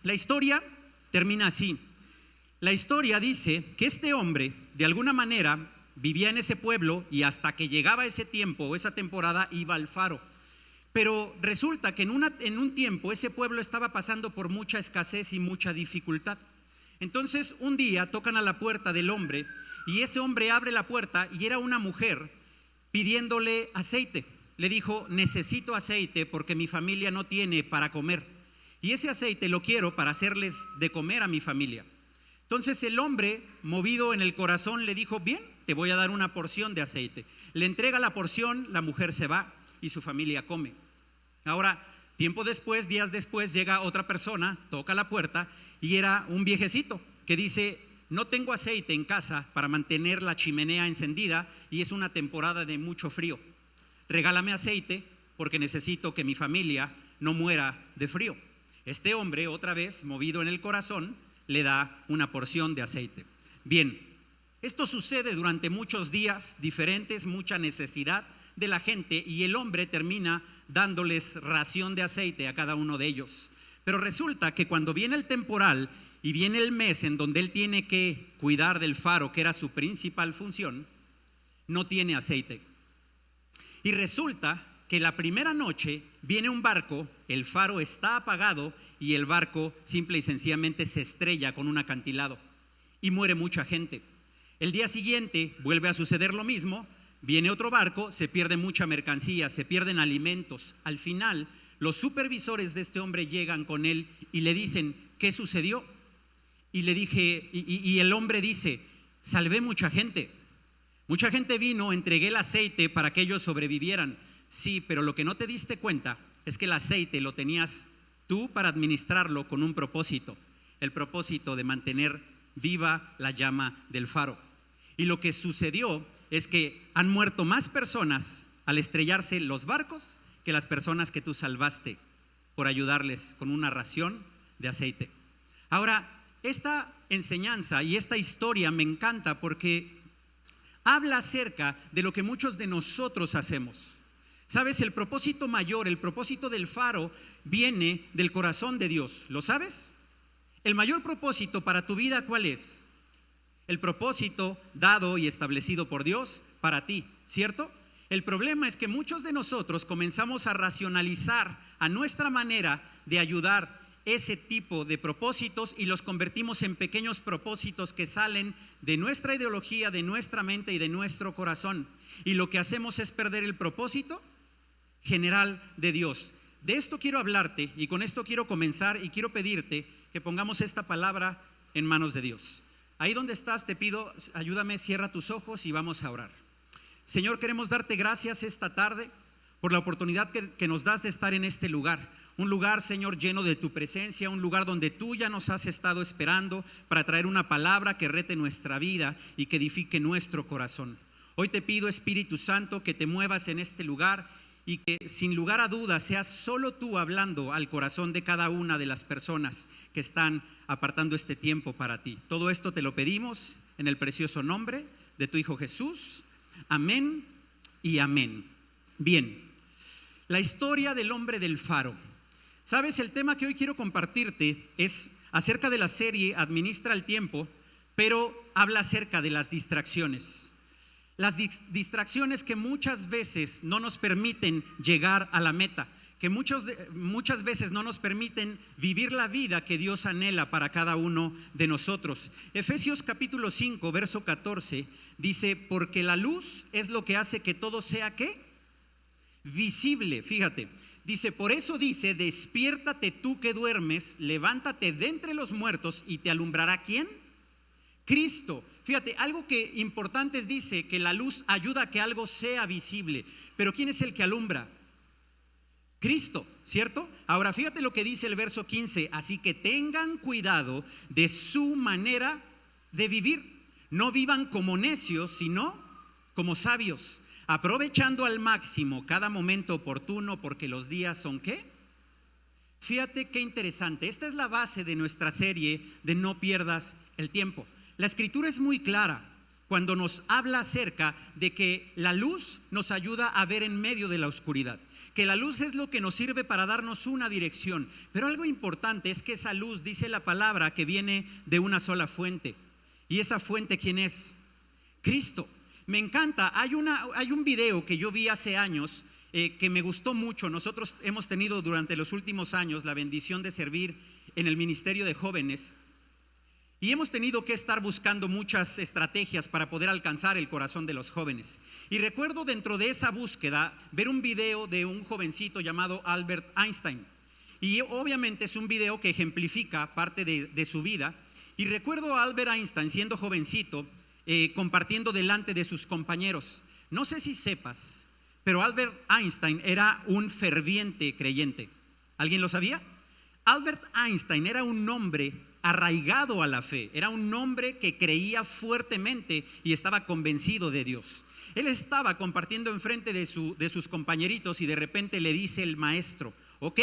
la historia termina así. La historia dice que este hombre, de alguna manera, vivía en ese pueblo y hasta que llegaba ese tiempo o esa temporada iba al faro. Pero resulta que en un tiempo ese pueblo estaba pasando por mucha escasez y mucha dificultad. Entonces un día tocan a la puerta del hombre y ese hombre abre la puerta y era una mujer pidiéndole aceite. Le dijo: necesito aceite porque mi familia no tiene para comer y ese aceite lo quiero para hacerles de comer a mi familia. Entonces el hombre, movido en el corazón, le dijo: bien, te voy a dar una porción de aceite. Le entrega la porción, la mujer se va y su familia come. Ahora, tiempo después, días después, llega otra persona, toca la puerta y era un viejecito que dice: no tengo aceite en casa para mantener la chimenea encendida y es una temporada de mucho frío. Regálame aceite porque necesito que mi familia no muera de frío. Este hombre, otra vez, movido en el corazón, le da una porción de aceite. Bien, esto sucede durante muchos días diferentes, mucha necesidad de la gente, y el hombre termina dándoles ración de aceite a cada uno de ellos. Pero resulta que cuando viene el temporal y viene el mes en donde él tiene que cuidar del faro, que era su principal función, no tiene aceite. Y resulta que la primera noche viene un barco, el faro está apagado y el barco simple y sencillamente se estrella con un acantilado y muere mucha gente. El día siguiente vuelve a suceder lo mismo, viene otro barco, se pierde mucha mercancía, se pierden alimentos. Al final, los supervisores de este hombre llegan con él y le dicen: ¿qué sucedió? Y el hombre dice: salvé mucha gente. Mucha gente vino, entregué el aceite para que ellos sobrevivieran. Sí, pero lo que no te diste cuenta es que el aceite lo tenías tú para administrarlo con un propósito, el propósito de mantener viva la llama del faro. Y lo que sucedió es que han muerto más personas al estrellarse los barcos que las personas que tú salvaste por ayudarles con una ración de aceite. Ahora, esta enseñanza y esta historia me encanta porque habla acerca de lo que muchos de nosotros hacemos. ¿Sabes? El propósito mayor, el propósito del faro viene del corazón de Dios. ¿Lo sabes? El mayor propósito para tu vida, ¿cuál es? El propósito dado y establecido por Dios para ti, ¿cierto? El problema es que muchos de nosotros comenzamos a racionalizar a nuestra manera de ayudar ese tipo de propósitos y los convertimos en pequeños propósitos que salen de nuestra ideología, de nuestra mente y de nuestro corazón. Y lo que hacemos es perder el propósito general de Dios. De esto quiero hablarte y con esto quiero comenzar y quiero pedirte que pongamos esta palabra en manos de Dios. Ahí donde estás te pido, ayúdame, cierra tus ojos y vamos a orar. Señor, queremos darte gracias esta tarde por la oportunidad que nos das de estar en este lugar. Un lugar, Señor, lleno de tu presencia, un lugar donde tú ya nos has estado esperando para traer una palabra que rete nuestra vida y que edifique nuestro corazón. Hoy te pido, Espíritu Santo, que te muevas en este lugar y que sin lugar a dudas seas solo tú hablando al corazón de cada una de las personas que están apartando este tiempo para ti. Todo esto te lo pedimos en el precioso nombre de tu Hijo Jesús. Amén y amén. Bien, la historia del hombre del faro. ¿Sabes? El tema que hoy quiero compartirte es acerca de la serie Administra el tiempo, pero habla acerca de las distracciones. Las distracciones que muchas veces no nos permiten llegar a la meta, que muchas veces no nos permiten vivir la vida que Dios anhela para cada uno de nosotros. Efesios capítulo 5, verso 14 dice: porque la luz es lo que hace que todo sea ¿qué? Visible. Fíjate, dice: por eso dice, despiértate tú que duermes, levántate de entre los muertos y te alumbrará ¿quién? Cristo. Fíjate, algo que importante es, dice que la luz ayuda a que algo sea visible, pero ¿quién es el que alumbra? Cristo, ¿cierto? Ahora fíjate lo que dice el verso 15: así que tengan cuidado de su manera de vivir, no vivan como necios, sino como sabios, aprovechando al máximo cada momento oportuno, porque los días son ¿qué? Fíjate qué interesante, esta es la base de nuestra serie de No pierdas el tiempo. La escritura es muy clara cuando nos habla acerca de que la luz nos ayuda a ver en medio de la oscuridad, que la luz es lo que nos sirve para darnos una dirección. Pero algo importante es que esa luz, dice la palabra, que viene de una sola fuente. ¿Y esa fuente quién es? Cristo. Me encanta, hay un video que yo vi hace años que me gustó mucho. Nosotros hemos tenido durante los últimos años la bendición de servir en el ministerio de jóvenes y hemos tenido que estar buscando muchas estrategias para poder alcanzar el corazón de los jóvenes. Y recuerdo dentro de esa búsqueda ver un video de un jovencito llamado Albert Einstein. Y obviamente es un video que ejemplifica parte de su vida. Y recuerdo a Albert Einstein siendo jovencito compartiendo delante de sus compañeros. No sé si sepas, Pero Albert Einstein era un ferviente creyente. ¿Alguien lo sabía? Albert Einstein era un hombre arraigado a la fe, era un hombre que creía fuertemente y estaba convencido de Dios. Él estaba compartiendo enfrente de sus compañeritos y de repente le dice el maestro: ok,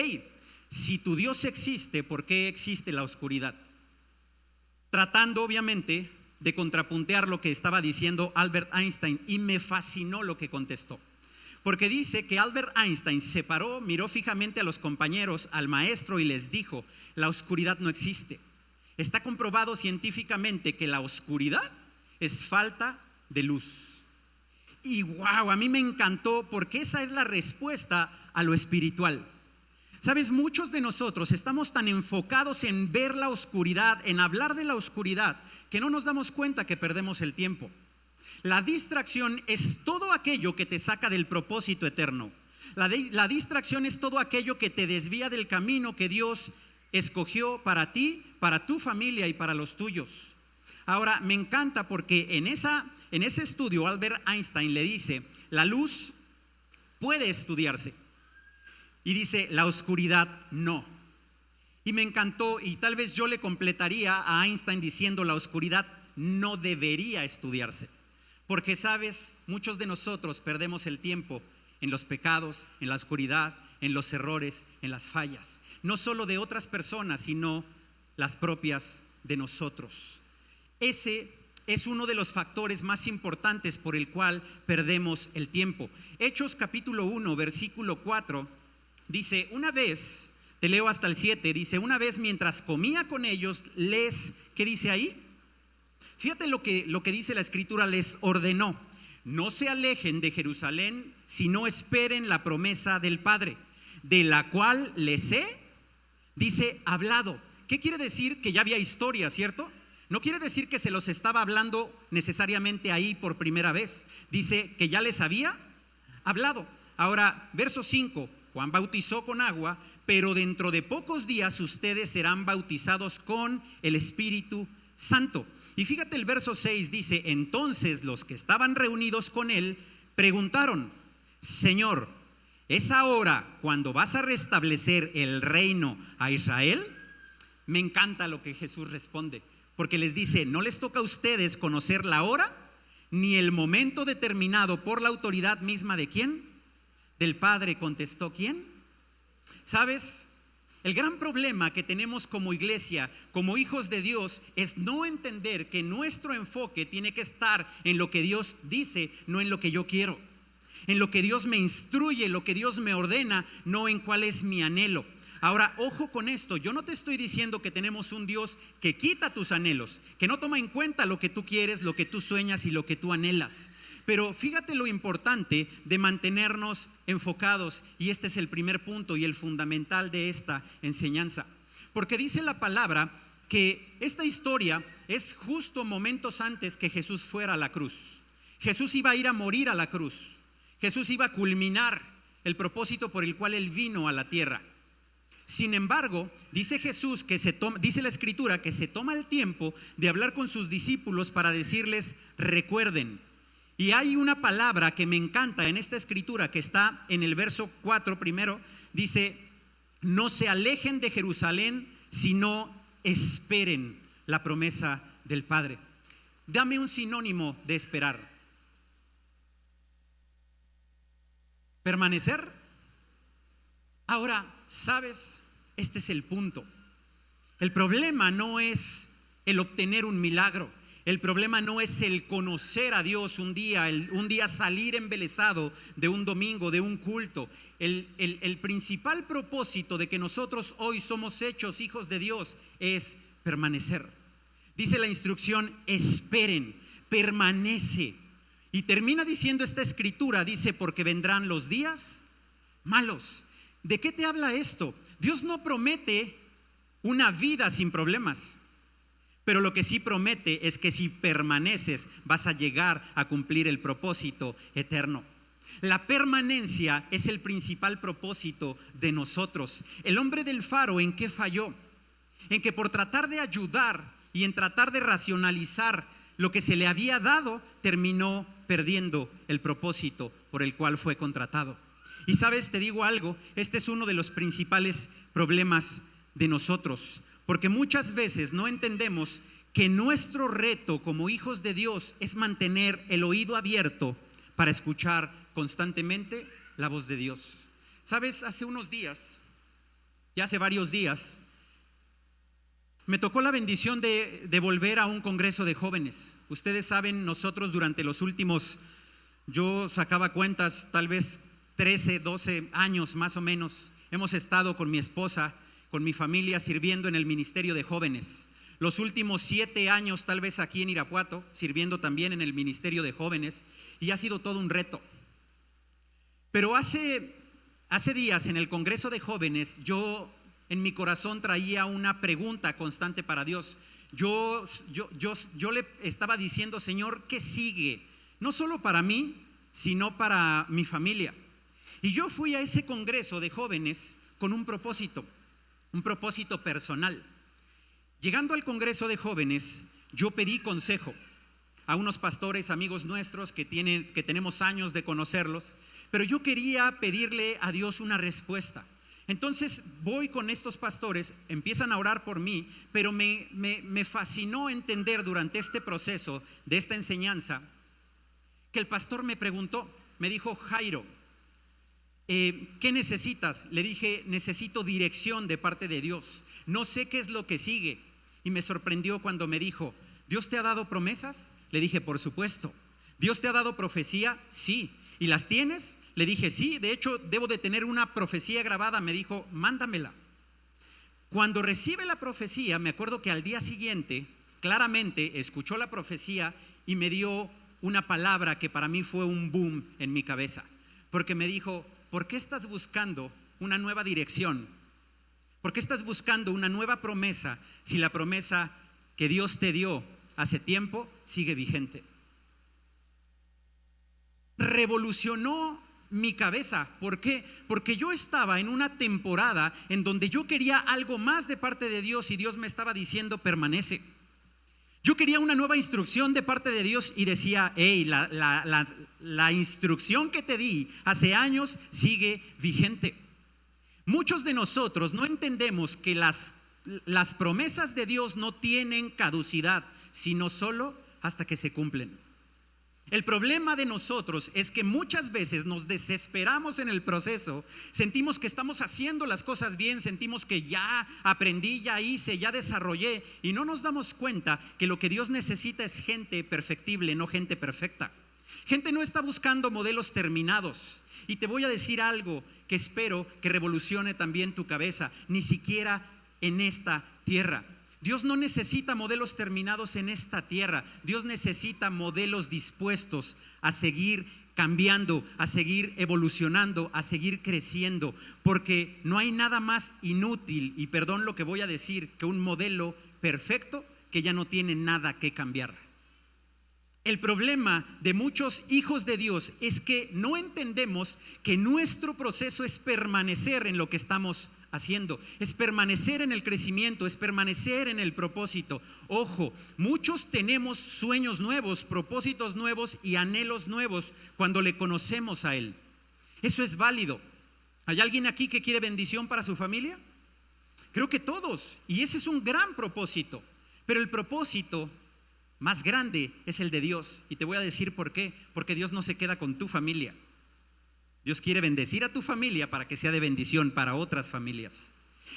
si tu Dios existe, ¿por qué existe la oscuridad? Tratando obviamente de contrapuntear lo que estaba diciendo Albert Einstein, y me fascinó lo que contestó. Porque dice que Albert Einstein se paró, miró fijamente a los compañeros, al maestro, y les dijo: la oscuridad no existe. Está comprobado científicamente que la oscuridad es falta de luz. Y wow, a mí me encantó, porque esa es la respuesta a lo espiritual. Sabes, muchos de nosotros estamos tan enfocados en ver la oscuridad, en hablar de la oscuridad, que no nos damos cuenta que perdemos el tiempo. La distracción es todo aquello que te saca del propósito eterno. La distracción es todo aquello que te desvía del camino que Dios escogió para ti, para tu familia y para los tuyos. Ahora, me encanta porque en ese estudio Albert Einstein le dice: la luz puede estudiarse. Y dice: la oscuridad no. Y me encantó, y tal vez yo le completaría a Einstein diciendo: la oscuridad no debería estudiarse. Porque sabes, muchos de nosotros perdemos el tiempo en los pecados, en la oscuridad, en los errores, en las fallas. No solo de otras personas, sino las propias de nosotros. Ese es uno de los factores más importantes por el cual perdemos el tiempo. Hechos capítulo 1, versículo 4, dice: una vez, te leo hasta el 7, dice: una vez mientras comía con ellos, ¿qué dice ahí? Fíjate lo que dice la escritura: les ordenó: no se alejen de Jerusalén, sino esperen la promesa del Padre, de la cual les he, dice, hablado. ¿Qué quiere decir? Que ya había historia, ¿cierto? No quiere decir que se los estaba hablando necesariamente ahí por primera vez. Dice que ya les había hablado. Ahora, verso 5, Juan bautizó con agua, pero dentro de pocos días ustedes serán bautizados con el Espíritu Santo. Y fíjate el verso 6, dice: entonces los que estaban reunidos con él preguntaron: Señor, ¿es ahora cuando vas a restablecer el reino a Israel? Me encanta lo que Jesús responde, porque les dice: no les toca a ustedes conocer la hora ni el momento determinado por la autoridad misma de ¿quién? Del Padre. Contestó: ¿quién? ¿Sabes? El gran problema que tenemos como iglesia, como hijos de Dios, es no entender que nuestro enfoque tiene que estar en lo que Dios dice, no en lo que yo quiero, en lo que Dios me instruye, lo que Dios me ordena, no en cuál es mi anhelo. Ahora, ojo con esto, yo no te estoy diciendo que tenemos un Dios que quita tus anhelos, que no toma en cuenta lo que tú quieres, lo que tú sueñas y lo que tú anhelas. Pero fíjate lo importante de mantenernos enfocados, y este es el primer punto y el fundamental de esta enseñanza. Porque dice la palabra que esta historia es justo momentos antes que Jesús fuera a la cruz. Jesús iba a ir a morir a la cruz. Jesús iba a culminar el propósito por el cual Él vino a la tierra. Sin embargo, dice Jesús dice la escritura que se toma el tiempo de hablar con sus discípulos para decirles: recuerden. Y hay una palabra que me encanta en esta escritura que está en el verso 4 primero, dice: no se alejen de Jerusalén, sino esperen la promesa del Padre. Dame un sinónimo de esperar. Permanecer. Ahora, ¿sabes? Este es el punto. El problema no es el obtener un milagro. El problema no es el conocer a Dios un día salir embelesado de un domingo, de un culto. El principal propósito de que nosotros hoy somos hechos hijos de Dios es permanecer. Dice la instrucción: esperen, permanece. Y termina diciendo esta escritura, dice: porque vendrán los días malos. ¿De qué te habla esto? Dios no promete una vida sin problemas. Pero lo que sí promete es que si permaneces vas a llegar a cumplir el propósito eterno. La permanencia es el principal propósito de nosotros. El hombre del faro, ¿en qué falló? En que por tratar de ayudar y en tratar de racionalizar lo que se le había dado, terminó perdiendo el propósito por el cual fue contratado. Y sabes, te digo algo, este es uno de los principales problemas de nosotros, porque muchas veces no entendemos que nuestro reto como hijos de Dios es mantener el oído abierto para escuchar constantemente la voz de Dios. Sabes, hace unos días, ya hace varios días, me tocó la bendición de volver a un congreso de jóvenes. Ustedes saben, nosotros durante los últimos, yo sacaba cuentas, tal vez 13, 12 años más o menos, hemos estado con mi esposa, con mi familia, sirviendo en el ministerio de jóvenes. Los últimos 7 años tal vez aquí en Irapuato, sirviendo también en el ministerio de jóvenes, y ha sido todo un reto. Pero hace días en el congreso de jóvenes, yo en mi corazón traía una pregunta constante para Dios. Yo le estaba diciendo, Señor, ¿qué sigue? No solo para mí, sino para mi familia. Y yo fui a ese congreso de jóvenes con un propósito personal. Llegando al congreso de jóvenes, yo pedí consejo a unos pastores, amigos nuestros que tenemos años de conocerlos, pero yo quería pedirle a Dios una respuesta. Entonces voy con estos pastores, empiezan a orar por mí, pero me fascinó entender durante este proceso de esta enseñanza que el pastor me preguntó, me dijo, Jairo, ¿qué necesitas? Le dije, necesito dirección de parte de Dios, no sé qué es lo que sigue. Y me sorprendió cuando me dijo, ¿Dios te ha dado promesas? Le dije, por supuesto. ¿Dios te ha dado profecía? Sí. ¿Y las tienes? Le dije, sí, de hecho debo de tener una profecía grabada. Me dijo, mándamela. Cuando recibe la profecía, me acuerdo que al día siguiente, claramente escuchó la profecía y me dio una palabra que para mí fue un boom en mi cabeza. Porque me dijo, ¿por qué estás buscando una nueva dirección? ¿Por qué estás buscando una nueva promesa si la promesa que Dios te dio hace tiempo sigue vigente? Revolucionó mi cabeza. ¿Por qué? Porque yo estaba en una temporada en donde yo quería algo más de parte de Dios y Dios me estaba diciendo, permanece. Yo quería una nueva instrucción de parte de Dios y decía, hey, la instrucción que te di hace años sigue vigente. Muchos de nosotros no entendemos que las promesas de Dios no tienen caducidad, sino solo hasta que se cumplen. El problema de nosotros es que muchas veces nos desesperamos en el proceso, sentimos que estamos haciendo las cosas bien, sentimos que ya aprendí, ya hice, ya desarrollé, y no nos damos cuenta que lo que Dios necesita es gente perfectible, no gente perfecta. Gente no está buscando modelos terminados. Y te voy a decir algo que espero que revolucione también tu cabeza, ni siquiera en esta tierra. Dios no necesita modelos terminados en esta tierra. Dios necesita modelos dispuestos a seguir cambiando, a seguir evolucionando, a seguir creciendo, porque no hay nada más inútil, y perdón lo que voy a decir, que un modelo perfecto que ya no tiene nada que cambiar. El problema de muchos hijos de Dios es que no entendemos que nuestro proceso es permanecer en lo que estamos haciendo, es permanecer en el crecimiento, es permanecer en el propósito. Ojo, muchos tenemos sueños nuevos, propósitos nuevos y anhelos nuevos cuando le conocemos a Él. Eso es válido. ¿Hay alguien aquí que quiere bendición para su familia? Creo que todos, y ese es un gran propósito, pero el propósito más grande es el de Dios, y te voy a decir por qué. Porque Dios no se queda con tu familia. Dios quiere bendecir a tu familia para que sea de bendición para otras familias.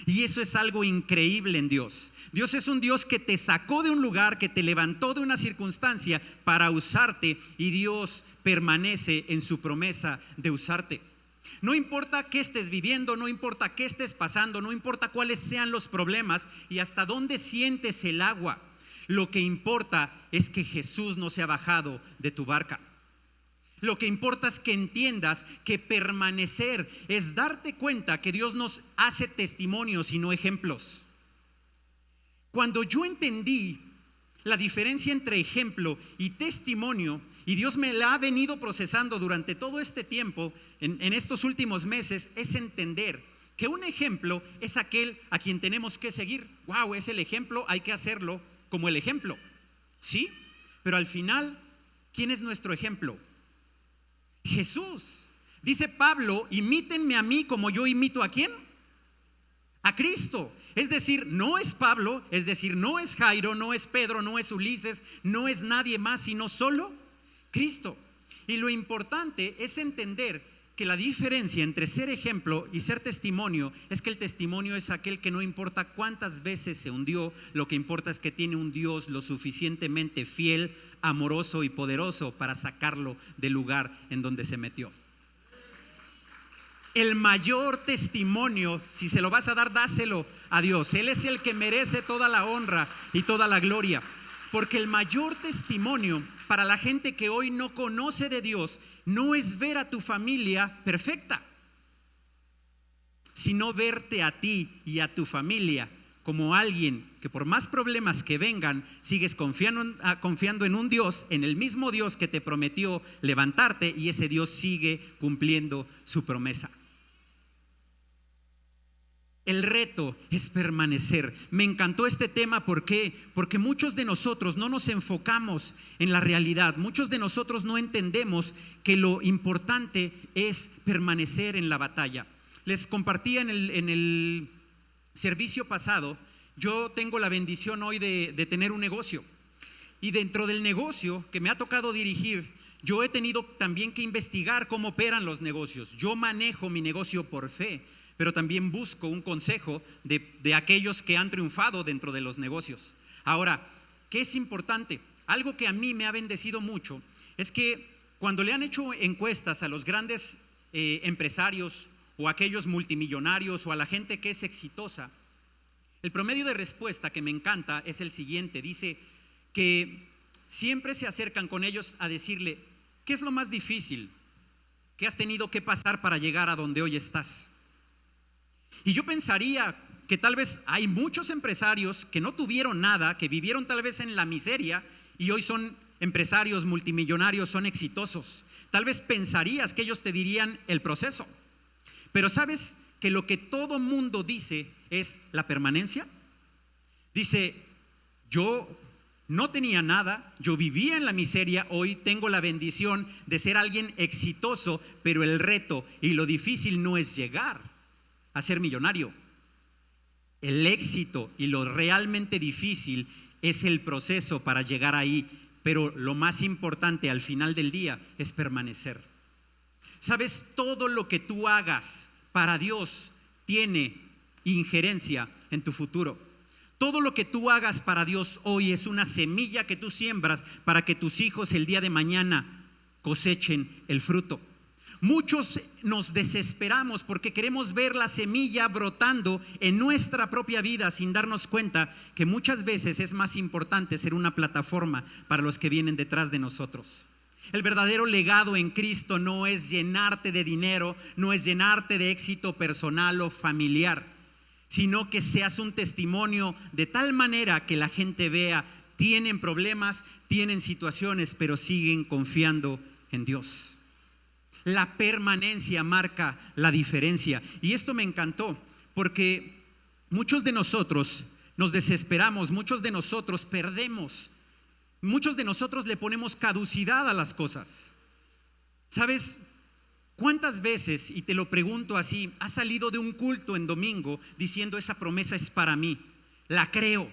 Y eso es algo increíble en Dios. Dios es un Dios que te sacó de un lugar, que te levantó de una circunstancia para usarte, y Dios permanece en su promesa de usarte. No importa qué estés viviendo, no importa qué estés pasando, no importa cuáles sean los problemas y hasta dónde sientes el agua. Lo que importa es que Jesús no se ha bajado de tu barca. Lo que importa es que entiendas que permanecer es darte cuenta que Dios nos hace testimonios y no ejemplos. Cuando yo entendí la diferencia entre ejemplo y testimonio, y Dios me la ha venido procesando durante todo este tiempo, en estos últimos meses, es entender que un ejemplo es aquel a quien tenemos que seguir. Wow, es el ejemplo, hay que hacerlo como el ejemplo, ¿sí? Pero al final, ¿quién es nuestro ejemplo? Jesús. Dice Pablo, imítenme a mí como yo imito ¿a quién? A Cristo. Es decir, no es Pablo, es decir, no es Jairo, no es Pedro, no es Ulises, no es nadie más, sino solo Cristo. Y lo importante es entender que la diferencia entre ser ejemplo y ser testimonio es que el testimonio es aquel que no importa cuántas veces se hundió, lo que importa es que tiene un Dios lo suficientemente fiel, amoroso y poderoso para sacarlo del lugar en donde se metió. El mayor testimonio, si se lo vas a dar, dáselo a Dios. Él es el que merece toda la honra y toda la gloria. Porque el mayor testimonio para la gente que hoy no conoce de Dios no es ver a tu familia perfecta, sino verte a ti y a tu familia como alguien que por más problemas que vengan, sigues confiando en un Dios, en el mismo Dios que te prometió levantarte, y ese Dios sigue cumpliendo su promesa. El reto es permanecer. Me encantó este tema, ¿por qué? Porque muchos de nosotros no nos enfocamos en la realidad. Muchos de nosotros no entendemos que lo importante es permanecer en la batalla. Les compartía en el servicio pasado, yo tengo la bendición hoy de tener un negocio. Y dentro del negocio que me ha tocado dirigir, yo he tenido también que investigar cómo operan los negocios. Yo manejo mi negocio por fe, pero también busco un consejo de aquellos que han triunfado dentro de los negocios. Ahora, ¿qué es importante? Algo que a mí me ha bendecido mucho es que cuando le han hecho encuestas a los grandes empresarios o a aquellos multimillonarios o a la gente que es exitosa, el promedio de respuesta que me encanta es el siguiente. Dice que siempre se acercan con ellos a decirle, ¿qué es lo más difícil que has tenido que pasar para llegar a donde hoy estás? Y yo pensaría que tal vez hay muchos empresarios que no tuvieron nada, que vivieron tal vez en la miseria y hoy son empresarios multimillonarios, son exitosos. Tal vez pensarías que ellos te dirían el proceso, pero ¿sabes que lo que todo mundo dice es la permanencia? Dice, yo no tenía nada, yo vivía en la miseria, hoy tengo la bendición de ser alguien exitoso, pero el reto y lo difícil no es llegar a ser millonario. El éxito y lo realmente difícil es el proceso para llegar ahí, pero lo más importante al final del día es permanecer. ¿Sabes? Todo lo que tú hagas para Dios tiene injerencia en tu futuro. Todo lo que tú hagas para Dios hoy es una semilla que tú siembras para que tus hijos el día de mañana cosechen el fruto. Muchos nos desesperamos porque queremos ver la semilla brotando en nuestra propia vida sin darnos cuenta que muchas veces es más importante ser una plataforma para los que vienen detrás de nosotros. El verdadero legado en Cristo no es llenarte de dinero, no es llenarte de éxito personal o familiar, sino que seas un testimonio de tal manera que la gente vea, tienen problemas, tienen situaciones, pero siguen confiando en Dios. La permanencia marca la diferencia. Y esto me encantó porque muchos de nosotros nos desesperamos, muchos de nosotros perdemos, muchos de nosotros le ponemos caducidad a las cosas. ¿Sabes cuántas veces, y te lo pregunto así, has salido de un culto en domingo diciendo esa promesa es para mí, la creo?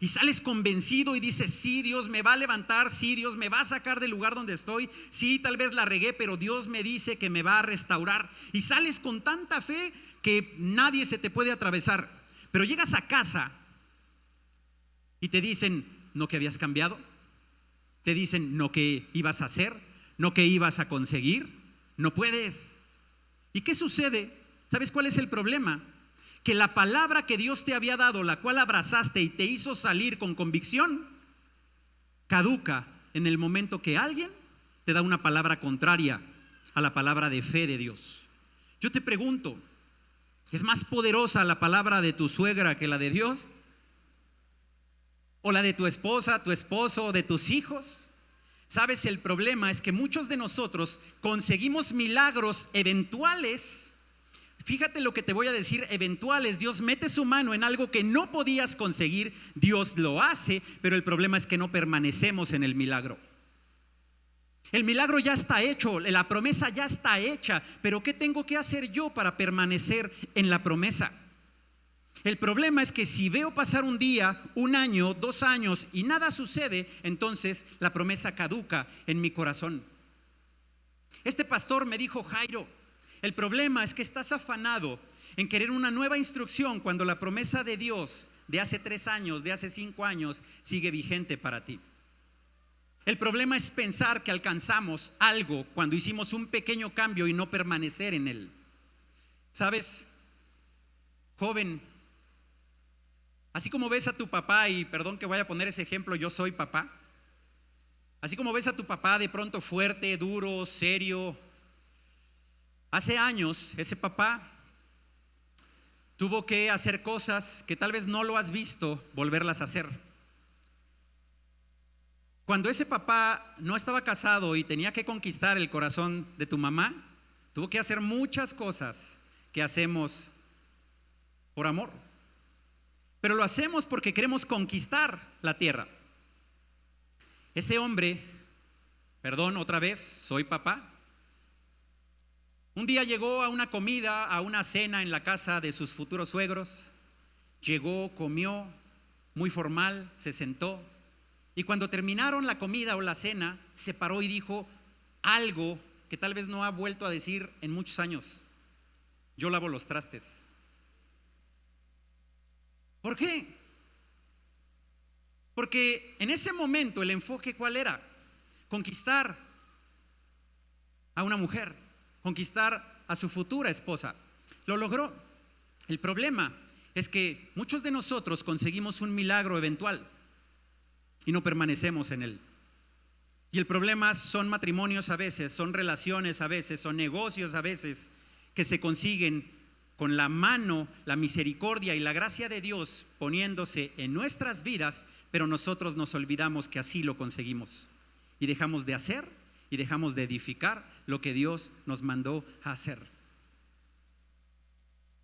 Y sales convencido y dices, sí, Dios me va a levantar, sí, Dios me va a sacar del lugar donde estoy, sí, tal vez la regué, pero Dios me dice que me va a restaurar. Y sales con tanta fe que nadie se te puede atravesar. Pero llegas a casa y te dicen, ¿no que habías cambiado? Te dicen, ¿no que ibas a hacer? ¿No que ibas a conseguir? No puedes. ¿Y qué sucede? ¿Sabes cuál es el problema? Que la palabra que Dios te había dado, la cual abrazaste y te hizo salir con convicción, caduca en el momento que alguien te da una palabra contraria a la palabra de fe de Dios. Yo te pregunto, ¿es más poderosa la palabra de tu suegra que la de Dios? ¿O la de tu esposa, tu esposo o de tus hijos? ¿Sabes? El problema es que muchos de nosotros conseguimos milagros eventuales. Fíjate lo que te voy a decir, eventuales. Dios mete su mano en algo que no podías conseguir, Dios lo hace, pero el problema es que no permanecemos en el milagro. El milagro ya está hecho, la promesa ya está hecha, pero ¿qué tengo que hacer yo para permanecer en la promesa? El problema es que si veo pasar un día, un año, 2 años y nada sucede, entonces la promesa caduca en mi corazón. Este pastor me dijo: Jairo, el problema es que estás afanado en querer una nueva instrucción cuando la promesa de Dios de hace 3 años, de hace 5 años, sigue vigente para ti. El problema es pensar que alcanzamos algo cuando hicimos un pequeño cambio y no permanecer en él. ¿Sabes, joven? Así como ves a tu papá, y perdón que vaya a poner ese ejemplo, yo soy papá. Así como ves a tu papá de pronto fuerte, duro, serio. Hace años ese papá tuvo que hacer cosas que tal vez no lo has visto volverlas a hacer. Cuando ese papá no estaba casado y tenía que conquistar el corazón de tu mamá, tuvo que hacer muchas cosas que hacemos por amor. Pero lo hacemos porque queremos conquistar la tierra. Ese hombre, perdón, otra vez, soy papá. Un día llegó a una comida, a una cena en la casa de sus futuros suegros. Llegó, comió, muy formal, se sentó. Y cuando terminaron la comida o la cena, se paró y dijo algo que tal vez no ha vuelto a decir en muchos años: yo lavo los trastes. ¿Por qué? Porque en ese momento el enfoque, ¿cuál era? Conquistar a una mujer, conquistar a su futura esposa. Lo logró. El problema es que muchos de nosotros conseguimos un milagro eventual y no permanecemos en él. Y el problema son matrimonios a veces, son relaciones a veces, son negocios a veces que se consiguen con la mano, la misericordia y la gracia de Dios poniéndose en nuestras vidas, pero nosotros nos olvidamos que así lo conseguimos y dejamos de hacer y dejamos de edificar lo que Dios nos mandó a hacer.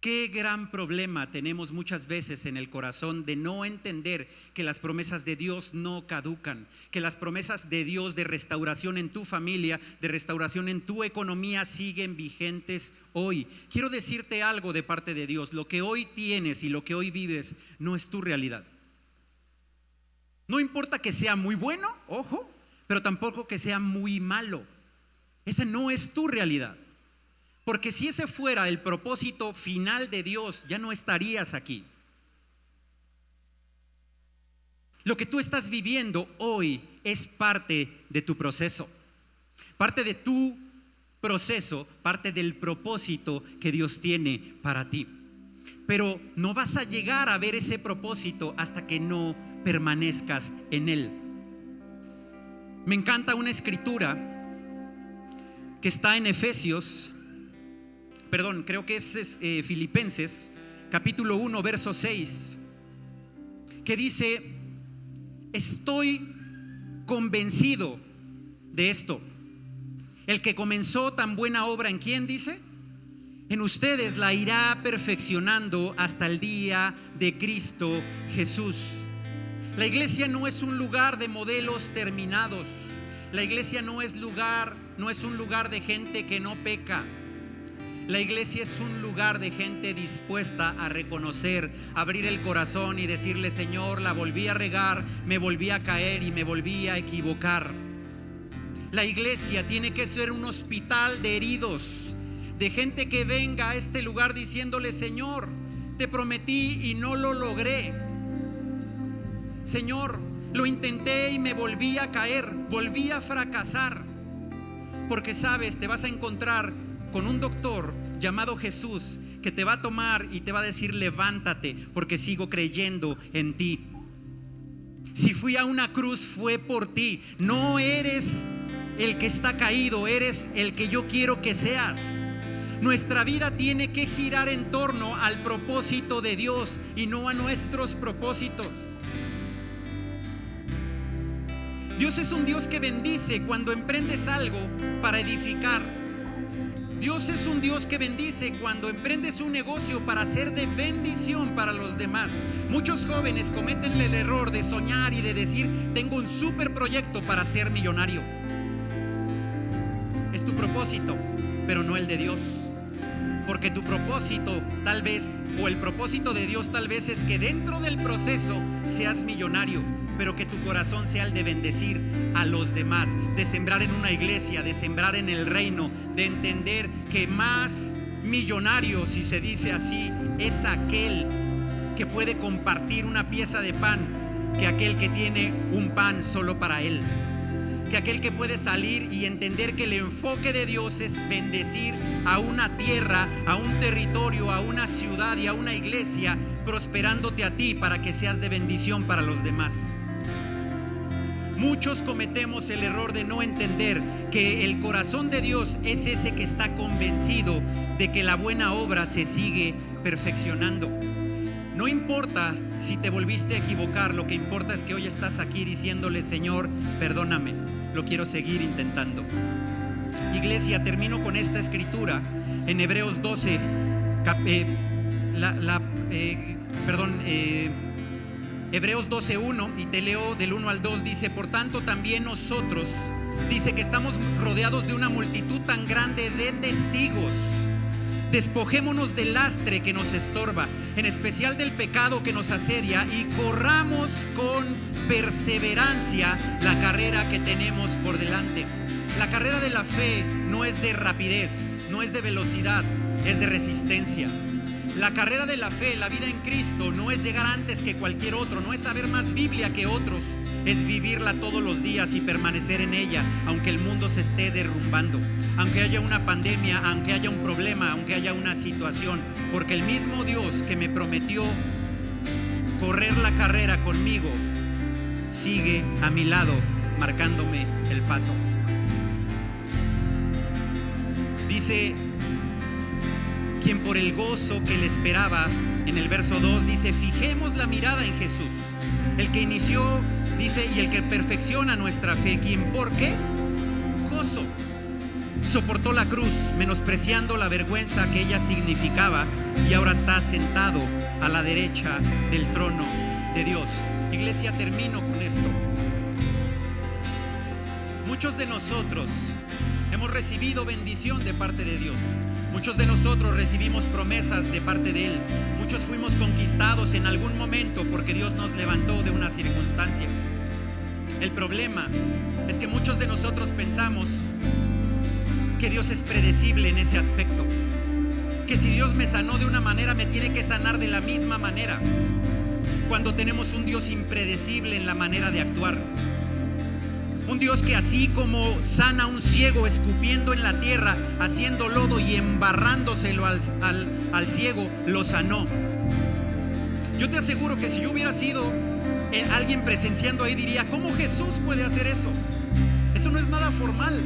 Qué gran problema tenemos muchas veces en el corazón de no entender que las promesas de Dios no caducan, que las promesas de Dios de restauración en tu familia, de restauración en tu economía siguen vigentes hoy. Quiero decirte algo de parte de Dios: lo que hoy tienes y lo que hoy vives no es tu realidad. No importa que sea muy bueno, ojo, pero tampoco que sea muy malo. Esa no es tu realidad. Porque si ese fuera el propósito final de Dios, ya no estarías aquí. Lo que tú estás viviendo hoy es parte de tu proceso. Parte de tu proceso, parte del propósito que Dios tiene para ti. Pero no vas a llegar a ver ese propósito hasta que no permanezcas en él. Me encanta una escritura que está en Efesios, creo que es Filipenses, capítulo 1, verso 6, que dice: estoy convencido de esto. El que comenzó tan buena obra, ¿en quién dice? En ustedes la irá perfeccionando hasta el día de Cristo Jesús. La iglesia no es un lugar de modelos terminados. La iglesia no es un lugar de gente que no peca. La iglesia es un lugar de gente dispuesta a reconocer, abrir el corazón y decirle: Señor, la volví a regar, me volví a caer y me volví a equivocar. La iglesia tiene que ser un hospital de heridos, de gente que venga a este lugar diciéndole: Señor, te prometí y no lo logré. Señor, lo intenté y me volví a caer, volví a fracasar. Porque sabes, te vas a encontrar con un doctor llamado Jesús que te va a tomar y te va a decir: levántate, porque sigo creyendo en ti. Si fui a una cruz fue por ti. No eres el que está caído, eres el que yo quiero que seas. Nuestra vida tiene que girar en torno al propósito de Dios y no a nuestros propósitos. Dios es un Dios que bendice cuando emprendes algo para edificar. Dios es un Dios que bendice cuando emprendes un negocio para ser de bendición para los demás. Muchos jóvenes cometen el error de soñar y de decir: tengo un super proyecto para ser millonario. es tu propósito, pero no el de Dios. Porque tu propósito tal vez, o el propósito de Dios tal vez, es que dentro del proceso seas millonario, pero que tu corazón sea el de bendecir a los demás, de sembrar en una iglesia, de sembrar en el reino, de entender que más millonario, si se dice así, es aquel que puede compartir una pieza de pan que aquel que tiene un pan solo para él. Que aquel que puede salir y entender que el enfoque de Dios es bendecir a una tierra, a un territorio, a una ciudad y a una iglesia, prosperándote a ti para que seas de bendición para los demás. Muchos cometemos el error de no entender que el corazón de Dios es ese que está convencido de que la buena obra se sigue perfeccionando. No importa si te volviste a equivocar, lo que importa es que hoy estás aquí diciéndole: Señor, perdóname, lo quiero seguir intentando. Iglesia, termino con esta escritura en Hebreos 12, Hebreos 12:1, y te leo del 1 al 2. Dice: por tanto también nosotros, dice que estamos rodeados de una multitud tan grande de testigos. Despojémonos del lastre que nos estorba, en especial del pecado que nos asedia, y corramos con perseverancia la carrera que tenemos por delante. La carrera de la fe no es de rapidez, no es de velocidad, es de resistencia. La carrera de la fe, la vida en Cristo, no es llegar antes que cualquier otro, no es saber más Biblia que otros, es vivirla todos los días y permanecer en ella, aunque el mundo se esté derrumbando, aunque haya una pandemia, aunque haya un problema, aunque haya una situación, porque el mismo Dios que me prometió correr la carrera conmigo sigue a mi lado, marcándome el paso. Dice: quien por el gozo que le esperaba, en el verso 2 dice: fijemos la mirada en Jesús, el que inició, dice, y el que perfecciona nuestra fe, quien ¿por qué? Gozo soportó la cruz, menospreciando la vergüenza que ella significaba, y ahora está sentado a la derecha del trono de Dios. Iglesia, termino con esto. Muchos de nosotros hemos recibido bendición de parte de Dios. Muchos de nosotros recibimos promesas de parte de Él. Muchos fuimos conquistados en algún momento porque Dios nos levantó de una circunstancia. El problema es que muchos de nosotros pensamos que Dios es predecible en ese aspecto. Que si Dios me sanó de una manera, me tiene que sanar de la misma manera. Cuando tenemos un Dios impredecible en la manera de actuar. Un Dios que así como sana a un ciego escupiendo en la tierra, haciendo lodo y embarrándoselo al ciego, lo sanó. Yo te aseguro que si yo hubiera sido alguien presenciando ahí, diría: ¿cómo Jesús puede hacer eso? Eso no es nada formal.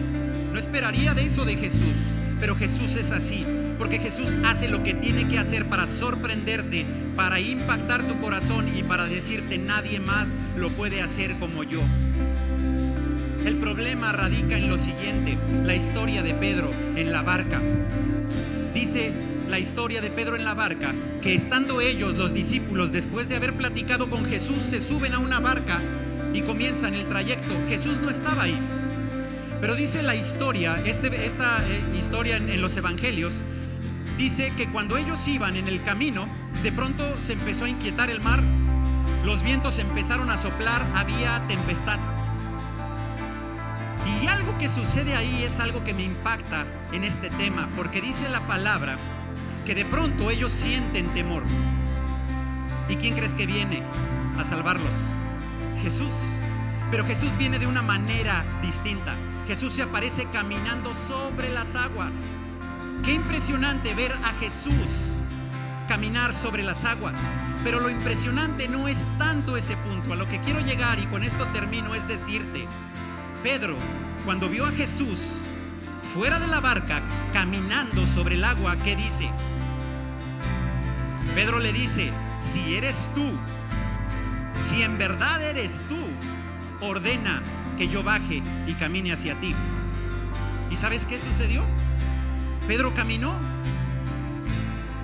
No esperaría de eso de Jesús. Pero Jesús es así, porque Jesús hace lo que tiene que hacer para sorprenderte, para impactar tu corazón y para decirte: nadie más lo puede hacer como yo. El problema radica en lo siguiente: la historia de Pedro en la barca. Dice la historia de Pedro en la barca que estando ellos, los discípulos, después de haber platicado con Jesús, se suben a una barca y comienzan el trayecto. Jesús no estaba ahí. Pero dice la historia, esta historia en los evangelios, dice que cuando ellos iban en el camino, de pronto se empezó a inquietar el mar, los vientos empezaron a soplar, había tempestad. Y algo que sucede ahí es algo que me impacta en este tema, porque dice la palabra que de pronto ellos sienten temor. ¿Y quién crees que viene a salvarlos? Jesús. Pero Jesús viene de una manera distinta. Jesús se aparece caminando sobre las aguas. Qué impresionante ver a Jesús caminar sobre las aguas. Pero lo impresionante no es tanto ese punto. A lo que quiero llegar, y con esto termino, es decirte: Pedro, cuando vio a Jesús fuera de la barca caminando sobre el agua, ¿qué dice? Pedro le dice: si eres tú, si en verdad eres tú, ordena que yo baje y camine hacia ti. ¿Y sabes qué sucedió? Pedro caminó,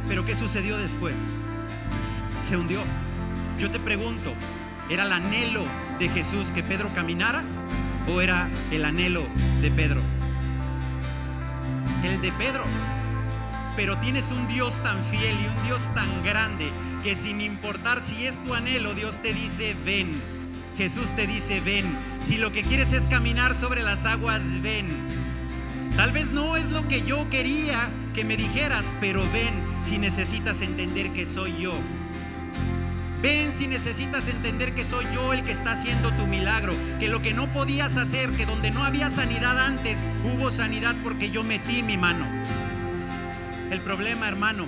pero ¿qué sucedió después? Se hundió. Yo te pregunto, ¿era el anhelo de Jesús que Pedro caminara o era el anhelo de Pedro? el de Pedro. Pero tienes un Dios tan fiel y un Dios tan grande que sin importar si es tu anhelo, Dios te dice ven. Jesús te dice ven. Si lo que quieres es caminar sobre las aguas, ven. Tal vez no es lo que yo quería que me dijeras, pero ven si necesitas entender que soy yo. Ven si necesitas entender que soy yo el que está haciendo tu milagro, que lo que no podías hacer, que donde no había sanidad antes, hubo sanidad porque yo metí mi mano. El problema, hermano,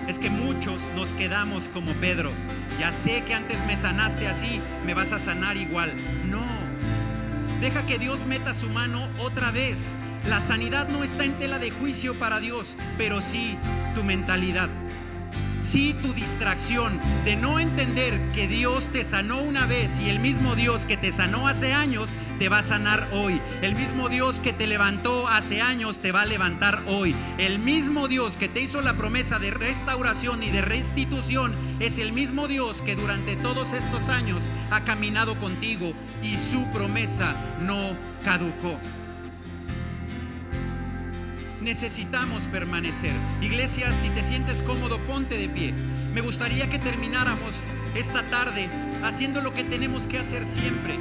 es que muchos nos quedamos como Pedro. Ya sé que antes me sanaste así, me vas a sanar igual. No, deja que Dios meta su mano otra vez. La sanidad no está en tela de juicio para Dios, pero sí tu mentalidad. Sí, tu distracción de no entender que Dios te sanó una vez y el mismo Dios que te sanó hace años te va a sanar hoy. El mismo Dios que te levantó hace años te va a levantar hoy. El mismo Dios que te hizo la promesa de restauración y de restitución es el mismo Dios que durante todos estos años ha caminado contigo y su promesa no caducó. Necesitamos permanecer. Iglesia, si te sientes cómodo, ponte de pie. Me gustaría que termináramos esta tarde haciendo lo que tenemos que hacer siempre,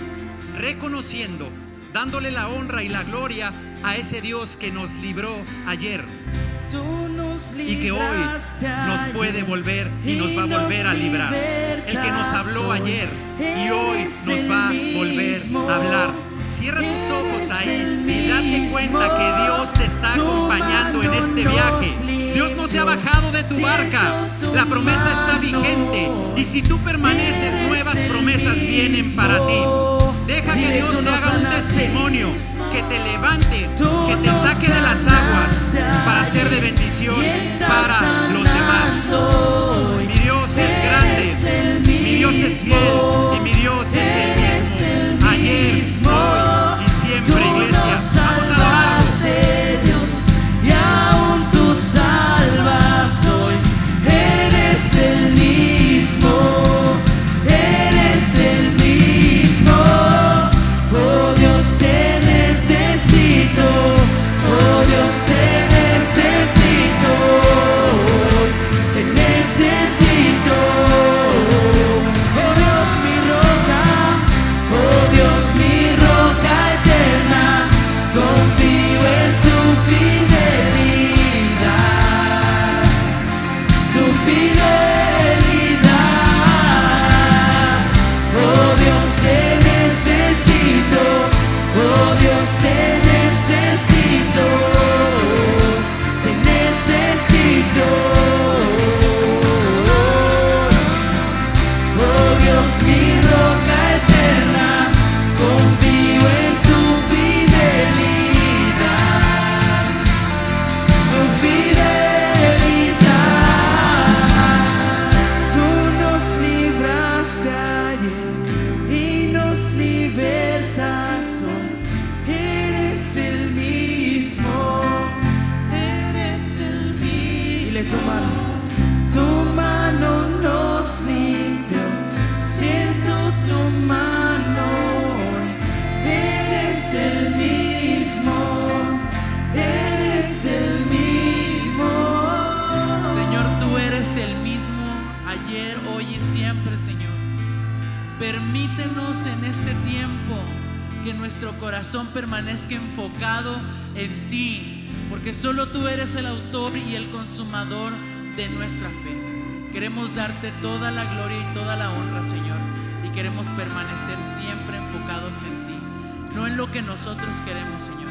reconociendo, dándole la honra y la gloria a ese Dios que nos libró ayer y que hoy nos puede volver y nos va a volver a librar. El que nos habló ayer y hoy nos va a volver a hablar. Cierra tus ojos ahí y date cuenta que Dios te está acompañando en este viaje. Dios no se ha bajado de tu barca. La promesa está vigente. Y si tú permaneces, nuevas promesas vienen para ti. Deja que Dios te haga un testimonio, que te levante, que te saque de las aguas para ser de bendición para los demás. Mi Dios es grande, mi Dios es fiel y mi Dios es el mismo. Ayer, hoy y siempre, iglesia. Vamos a adorarlo. Y aún tú salvas hoy. Eres el mismo, eres el mismo. Oh Dios, te necesito. Oh Dios, te necesito. Te necesito. Oh Dios, mi roca. Oh Dios, mi roca eterna, confío en tu fidelidad, tu fidelidad. Oh Dios, te necesito, oh Dios, te necesito, te necesito. Oh Dios, mi roca eterna, confío en tu fidelidad, tu fidelidad. Tú nos libraste ayer y nos libertas hoy. Eres el mismo, eres el mismo. Dile tu mano nos limpió. Siento tu mano hoy. Eres el mismo, eres el mismo. Señor, tú eres el mismo ayer, hoy y siempre, Señor. Permítenos en este tiempo que nuestro corazón permanezca enfocado en ti, porque solo tú eres el autor y el consumador de nuestra fe. Queremos darte toda la gloria y toda la honra, Señor, y queremos permanecer siempre enfocados en ti, no en lo que nosotros queremos, Señor,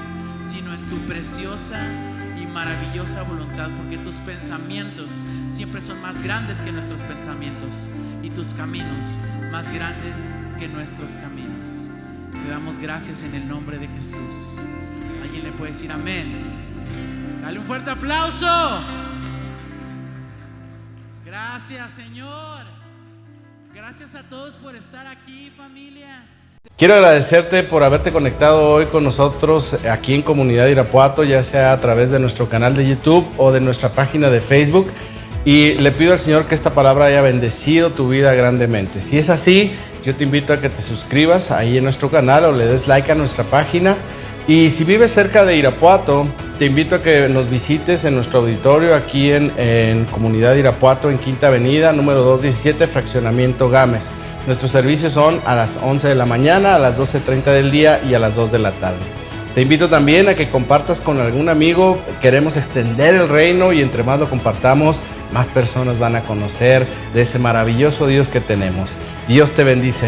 sino en tu preciosa y maravillosa voluntad, porque tus pensamientos siempre son más grandes que nuestros pensamientos y tus caminos más grandes que nuestros caminos. Te damos gracias en el nombre de Jesús. ¿Alguien le puede decir amén? Dale un fuerte aplauso. Gracias, Señor. Gracias a todos por estar aquí, familia. Quiero agradecerte por haberte conectado hoy con nosotros aquí en Comunidad Irapuato, ya sea a través de nuestro canal de YouTube o de nuestra página de Facebook. Y le pido al Señor que esta palabra haya bendecido tu vida grandemente. Si es así, yo te invito a que te suscribas ahí en nuestro canal o le des like a nuestra página Y si vives cerca de Irapuato, te invito a que nos visites en nuestro auditorio aquí en Comunidad Irapuato, en Quinta Avenida, número 217, Fraccionamiento Gámez. Nuestros servicios son a las 11 de la mañana, a las 12:30 del día y a las 2 de la tarde. Te invito también a que compartas con algún amigo. Queremos extender el reino y entre más lo compartamos, más personas van a conocer de ese maravilloso Dios que tenemos. Dios te bendice.